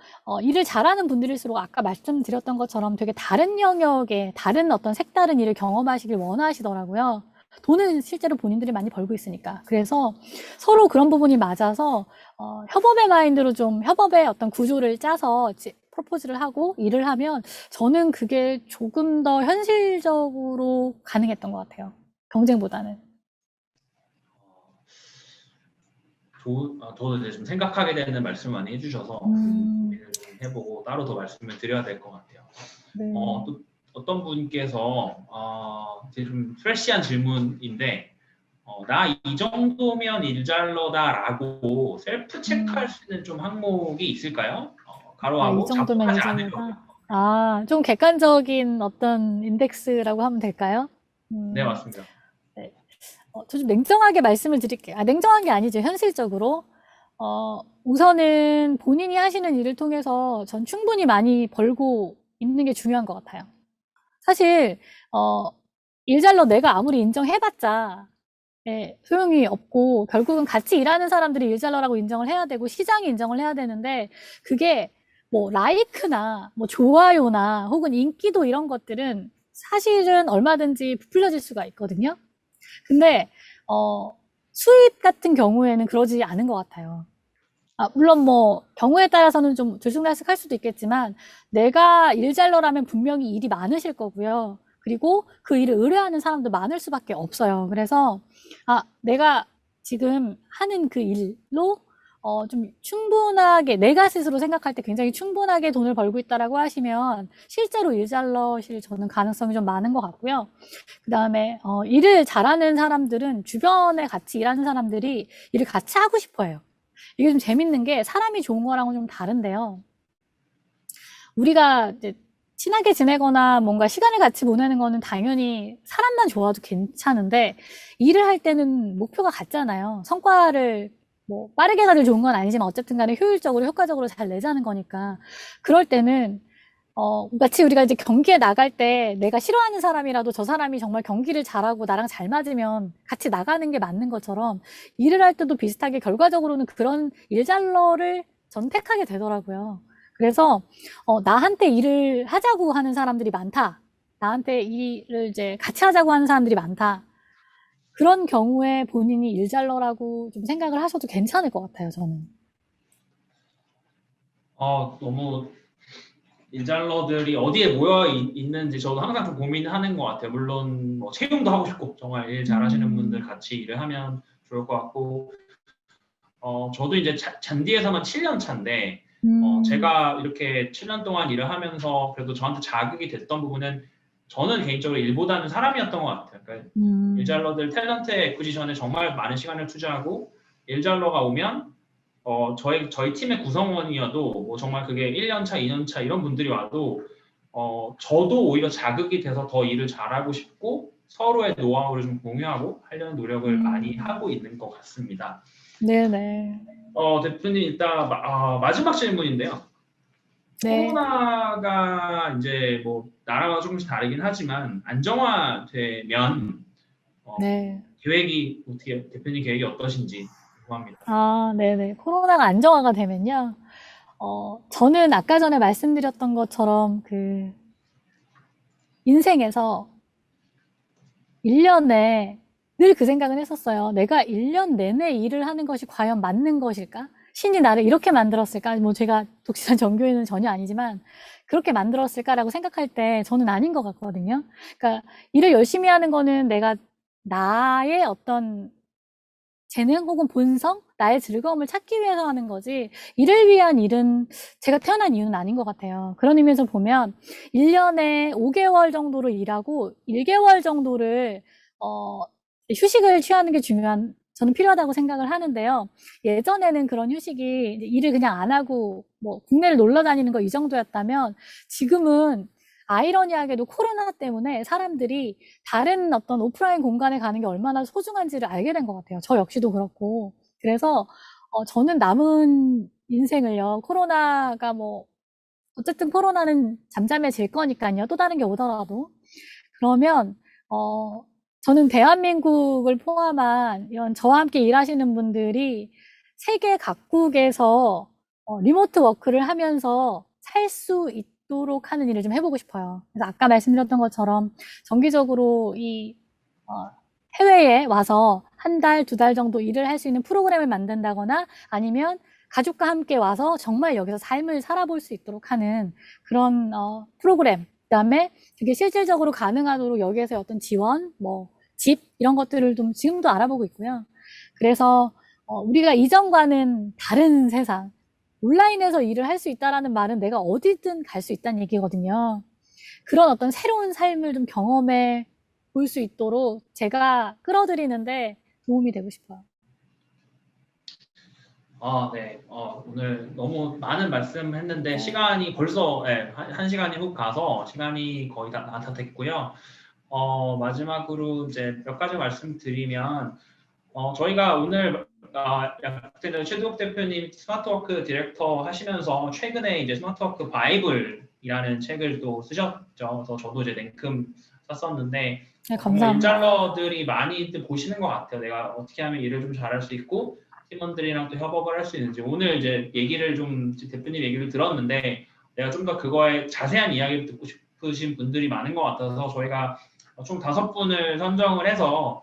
일을 잘하는 분들일수록 아까 말씀드렸던 것처럼 되게 다른 영역에 다른 어떤 색다른 일을 경험하시길 원하시더라고요. 돈은 실제로 본인들이 많이 벌고 있으니까. 그래서 서로 그런 부분이 맞아서 협업의 마인드로 좀 협업의 어떤 구조를 짜서 프로포즈를 하고 일을 하면 저는 그게 조금 더 현실적으로 가능했던 것 같아요. 경쟁보다는. 저도 이제 좀 생각하게 되는 말씀 많이 해주셔서 고민을 좀 해보고 따로 더 말씀을 드려야 될 것 같아요. 네. 또 어떤 분께서 이제 좀 프레시한 질문인데, 나 이 정도면 일잘러다라고 셀프 체크할 수 있는 좀 항목이 있을까요? 가로하고 이 정도면 자폭하지 않으려고. 좀 객관적인 어떤 인덱스라고 하면 될까요? 네, 맞습니다. 네. 저 좀 냉정하게 말씀을 드릴게요. 냉정한 게 아니죠. 현실적으로. 우선은 본인이 하시는 일을 통해서 전 충분히 많이 벌고 있는 게 중요한 것 같아요. 사실, 일잘러 내가 아무리 인정해봤자, 소용이 없고, 결국은 같이 일하는 사람들이 일잘러라고 인정을 해야 되고, 시장이 인정을 해야 되는데, 그게 뭐, 라이크나, 뭐, 좋아요나, 혹은 인기도 이런 것들은 사실은 얼마든지 부풀려질 수가 있거든요. 근데, 수입 같은 경우에는 그러지 않은 것 같아요. 물론 뭐, 경우에 따라서는 좀 들쑥날쑥할 수도 있겠지만, 내가 일잘러라면 분명히 일이 많으실 거고요. 그리고 그 일을 의뢰하는 사람도 많을 수밖에 없어요. 그래서, 내가 지금 하는 그 일로, 좀 충분하게, 내가 스스로 생각할 때 굉장히 충분하게 돈을 벌고 있다라고 하시면, 실제로 일잘러실 저는 가능성이 좀 많은 것 같고요. 그 다음에, 일을 잘하는 사람들은 주변에 같이 일하는 사람들이 일을 같이 하고 싶어 해요. 이게 좀 재밌는 게 사람이 좋은 거랑은 좀 다른데요. 우리가 이제 친하게 지내거나 뭔가 시간을 같이 보내는 거는 당연히 사람만 좋아도 괜찮은데 일을 할 때는 목표가 같잖아요. 성과를 뭐 빠르게 가도 좋은 건 아니지만 어쨌든 간에 효율적으로 효과적으로 잘 내자는 거니까 그럴 때는 마치 우리가 이제 경기에 나갈 때 내가 싫어하는 사람이라도 저 사람이 정말 경기를 잘하고 나랑 잘 맞으면 같이 나가는 게 맞는 것처럼 일을 할 때도 비슷하게 결과적으로는 그런 일잘러를 선택하게 되더라고요. 그래서 나한테 일을 하자고 하는 사람들이 많다. 나한테 일을 이제 같이 하자고 하는 사람들이 많다. 그런 경우에 본인이 일잘러라고 좀 생각을 하셔도 괜찮을 것 같아요, 저는. 너무 일잘러들이 어디에 모여 있는지 저도 항상 좀 고민하는 것 같아요. 물론 뭐 채용도 하고 싶고 정말 일 잘하시는 분들 같이 일을 하면 좋을 것 같고 저도 이제 잔디에서만 7년 차인데 제가 이렇게 7년 동안 일을 하면서 그래도 저한테 자극이 됐던 부분은 저는 개인적으로 일보다는 사람이었던 것 같아요. 그러니까 일잘러들 탤런트 애쿠지션에 정말 많은 시간을 투자하고 일잘러가 오면 저희 팀의 구성원이어도 뭐 정말 그게 1년 차, 2년 차 이런 분들이 와도 저도 오히려 자극이 돼서 더 일을 잘하고 싶고 서로의 노하우를 좀 공유하고 하려는 노력을 많이 하고 있는 것 같습니다. 네네. 대표님 일단 마지막 질문인데요. 네. 코로나가 이제 뭐 나라마다 조금씩 다르긴 하지만 안정화되면 네. 계획이 어떻게 대표님 계획이 어떠신지 궁금합니다. 네네. 코로나가 안정화가 되면요. 저는 아까 전에 말씀드렸던 것처럼 인생에서 1년에 늘 그 생각은 했었어요. 내가 1년 내내 일을 하는 것이 과연 맞는 것일까? 신이 나를 이렇게 만들었을까? 뭐 제가 독실한 정교인은 전혀 아니지만 그렇게 만들었을까라고 생각할 때 저는 아닌 것 같거든요. 그러니까 일을 열심히 하는 거는 내가 나의 어떤 재능 혹은 본성, 나의 즐거움을 찾기 위해서 하는 거지 일을 위한 일은 제가 태어난 이유는 아닌 것 같아요. 그런 의미에서 보면 1년에 5개월 정도로 일하고 1개월 정도를 휴식을 취하는 게 저는 필요하다고 생각을 하는데요. 예전에는 그런 휴식이 일을 그냥 안 하고 뭐 국내를 놀러 다니는 거 이 정도였다면 지금은 아이러니하게도 코로나 때문에 사람들이 다른 어떤 오프라인 공간에 가는 게 얼마나 소중한지를 알게 된 것 같아요. 저 역시도 그렇고. 그래서 저는 남은 인생을요. 코로나가 뭐 어쨌든 코로나는 잠잠해질 거니까요. 또 다른 게 오더라도. 그러면 저는 대한민국을 포함한 이런 저와 함께 일하시는 분들이 세계 각국에서 리모트 워크를 하면서 살 수 있도록 하는 일을 좀 해보고 싶어요. 그래서 아까 말씀드렸던 것처럼 정기적으로 해외에 와서 한 달, 2달 정도 일을 할 수 있는 프로그램을 만든다거나 아니면 가족과 함께 와서 정말 여기서 삶을 살아볼 수 있도록 하는 그런 프로그램. 그다음에 그게 실질적으로 가능하도록 여기에서 어떤 지원, 뭐 집 이런 것들을 좀 지금도 알아보고 있고요. 그래서 우리가 이전과는 다른 세상, 온라인에서 일을 할 수 있다라는 말은 내가 어디든 갈 수 있다는 얘기거든요. 그런 어떤 새로운 삶을 좀 경험해 볼 수 있도록 제가 끌어들이는데 도움이 되고 싶어요. 네. 오늘 너무 많은 말씀했는데 네. 시간이 벌써 한 시간이 훅 가서 시간이 거의 다 됐고요. 마지막으로 이제 몇 가지 말씀드리면, 저희가 오늘 최두욱 대표님 스마트워크 디렉터 하시면서 최근에 이제 스마트워크 바이블이라는 책을 또 쓰셨죠. 그래서 저도 이제 냉큼 썼었는데 네, 정말 감사합니다. 일잘러들이 많이 보시는 것 같아요. 내가 어떻게 하면 일을 좀 잘할 수 있고 팀원들이랑 또 협업을 할 수 있는지. 오늘 이제 얘기를 좀 대표님 얘기를 들었는데 내가 좀 더 그거에 자세한 이야기를 듣고 싶으신 분들이 많은 것 같아서 저희가 총 5분을 선정을 해서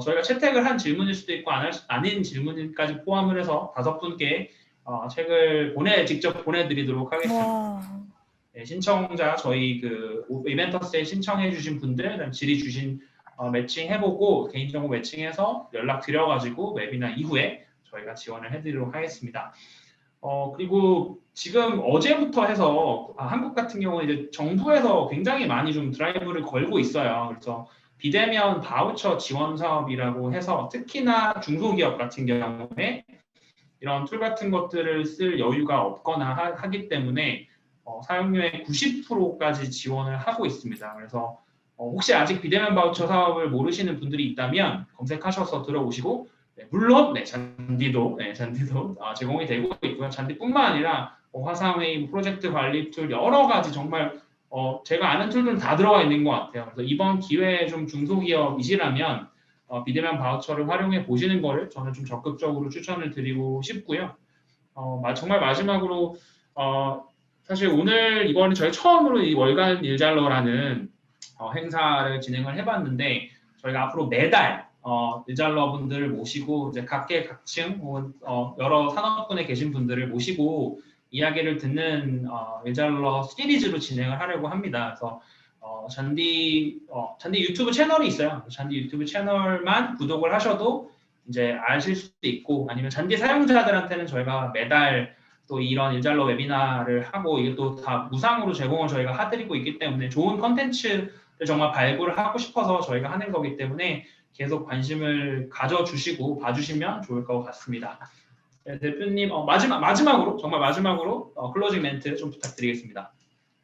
저희가 채택을 한 질문일 수도 있고 아닌 질문까지 포함을 해서 5분께 책을 직접 보내드리도록 하겠습니다. 와. 네, 신청자 저희 그 이벤터스에 신청해주신 분들, 그다음 질의 매칭해보고 개인정보 매칭해서 연락 드려가지고 웨비나 이후에 저희가 지원을 해드리도록 하겠습니다. 그리고 지금 어제부터 해서 한국 같은 경우는 이제 정부에서 굉장히 많이 좀 드라이브를 걸고 있어요. 그래서 비대면 바우처 지원 사업이라고 해서 특히나 중소기업 같은 경우에 이런 툴 같은 것들을 쓸 여유가 없거나 하기 때문에 사용료의 90%까지 지원을 하고 있습니다. 그래서 혹시 아직 비대면 바우처 사업을 모르시는 분들이 있다면 검색하셔서 들어오시고 물론 잔디도 제공이 되고 있고요. 잔디뿐만 아니라 화상회의, 프로젝트 관리 툴 여러 가지 정말 제가 아는 툴들은 다 들어가 있는 것 같아요. 그래서 이번 기회에 좀 중소기업이시라면 비대면 바우처를 활용해 보시는 거를 저는 좀 적극적으로 추천을 드리고 싶고요. 정말 마지막으로 사실 오늘 이번에 저희 처음으로 이 월간 일잘러라는 행사를 진행을 해봤는데 저희가 앞으로 매달 일잘러분들을 모시고 이제 각계각층 혹은 여러 산업군에 계신 분들을 모시고 이야기를 듣는 일잘러 시리즈로 진행을 하려고 합니다. 그래서 잔디 유튜브 채널이 있어요. 잔디 유튜브 채널만 구독을 하셔도 이제 아실 수도 있고 아니면 잔디 사용자들한테는 저희가 매달 또 이런 일잘러 웨비나를 하고 이것도 다 무상으로 제공을 저희가 해드리고 있기 때문에 좋은 컨텐츠를 정말 발굴을 하고 싶어서 저희가 하는 거기 때문에 계속 관심을 가져주시고 봐주시면 좋을 것 같습니다. 네, 대표님 마지막으로 클로징 멘트 좀 부탁드리겠습니다.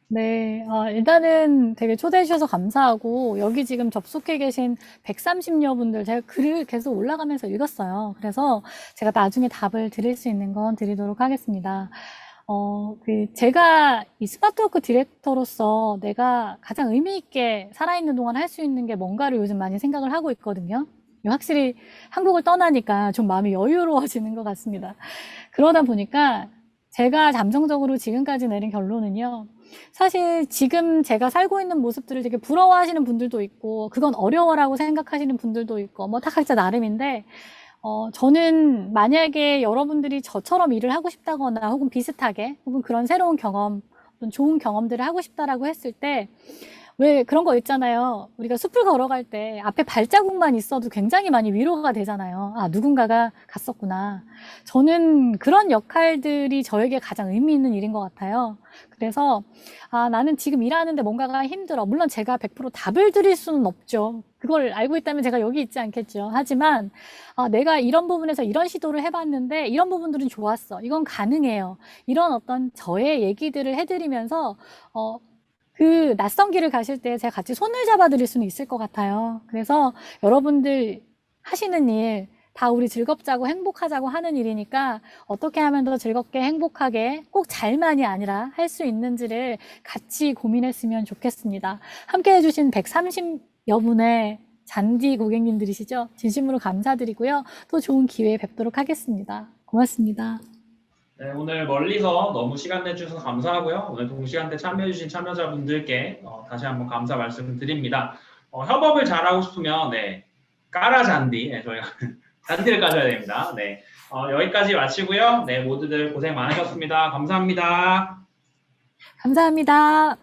네, 일단은 되게 초대해 주셔서 감사하고 여기 지금 접속해 계신 130여 분들 제가 글을 계속 올라가면서 읽었어요. 그래서 제가 나중에 답을 드릴 수 있는 건 드리도록 하겠습니다. 제가 이 스마트워크 디렉터로서 내가 가장 의미 있게 살아있는 동안 할 수 있는 게 뭔가를 요즘 많이 생각을 하고 있거든요. 확실히 한국을 떠나니까 좀 마음이 여유로워지는 것 같습니다. 그러다 보니까 제가 잠정적으로 지금까지 내린 결론은요. 사실 지금 제가 살고 있는 모습들을 되게 부러워하시는 분들도 있고 그건 어려워라고 생각하시는 분들도 있고 다 각자 나름인데 저는 만약에 여러분들이 저처럼 일을 하고 싶다거나 혹은 비슷하게 혹은 그런 새로운 경험 좋은 경험들을 하고 싶다라고 했을 때 왜 그런 거 있잖아요. 우리가 숲을 걸어갈 때 앞에 발자국만 있어도 굉장히 많이 위로가 되잖아요. 아, 누군가가 갔었구나. 저는 그런 역할들이 저에게 가장 의미 있는 일인 것 같아요. 그래서 나는 지금 일하는데 뭔가가 힘들어. 물론 제가 100% 답을 드릴 수는 없죠. 그걸 알고 있다면 제가 여기 있지 않겠죠. 하지만 내가 이런 부분에서 이런 시도를 해봤는데 이런 부분들은 좋았어. 이건 가능해요. 이런 어떤 저의 얘기들을 해드리면서 그 낯선 길을 가실 때 제가 같이 손을 잡아드릴 수는 있을 것 같아요. 그래서 여러분들 하시는 일 다 우리 즐겁자고 행복하자고 하는 일이니까 어떻게 하면 더 즐겁게 행복하게 꼭 잘만이 아니라 할 수 있는지를 같이 고민했으면 좋겠습니다. 함께 해주신 130여 분의 잔디 고객님들이시죠? 진심으로 감사드리고요. 또 좋은 기회에 뵙도록 하겠습니다. 고맙습니다. 네, 오늘 멀리서 너무 시간 내주셔서 감사하고요. 오늘 동시간대 참여해주신 참여자분들께 다시 한번 감사 말씀드립니다. 협업을 잘하고 싶으면 까라 잔디, 저희가 잔디를 까줘야 됩니다. 여기까지 마치고요. 모두들 고생 많으셨습니다. 감사합니다. 감사합니다.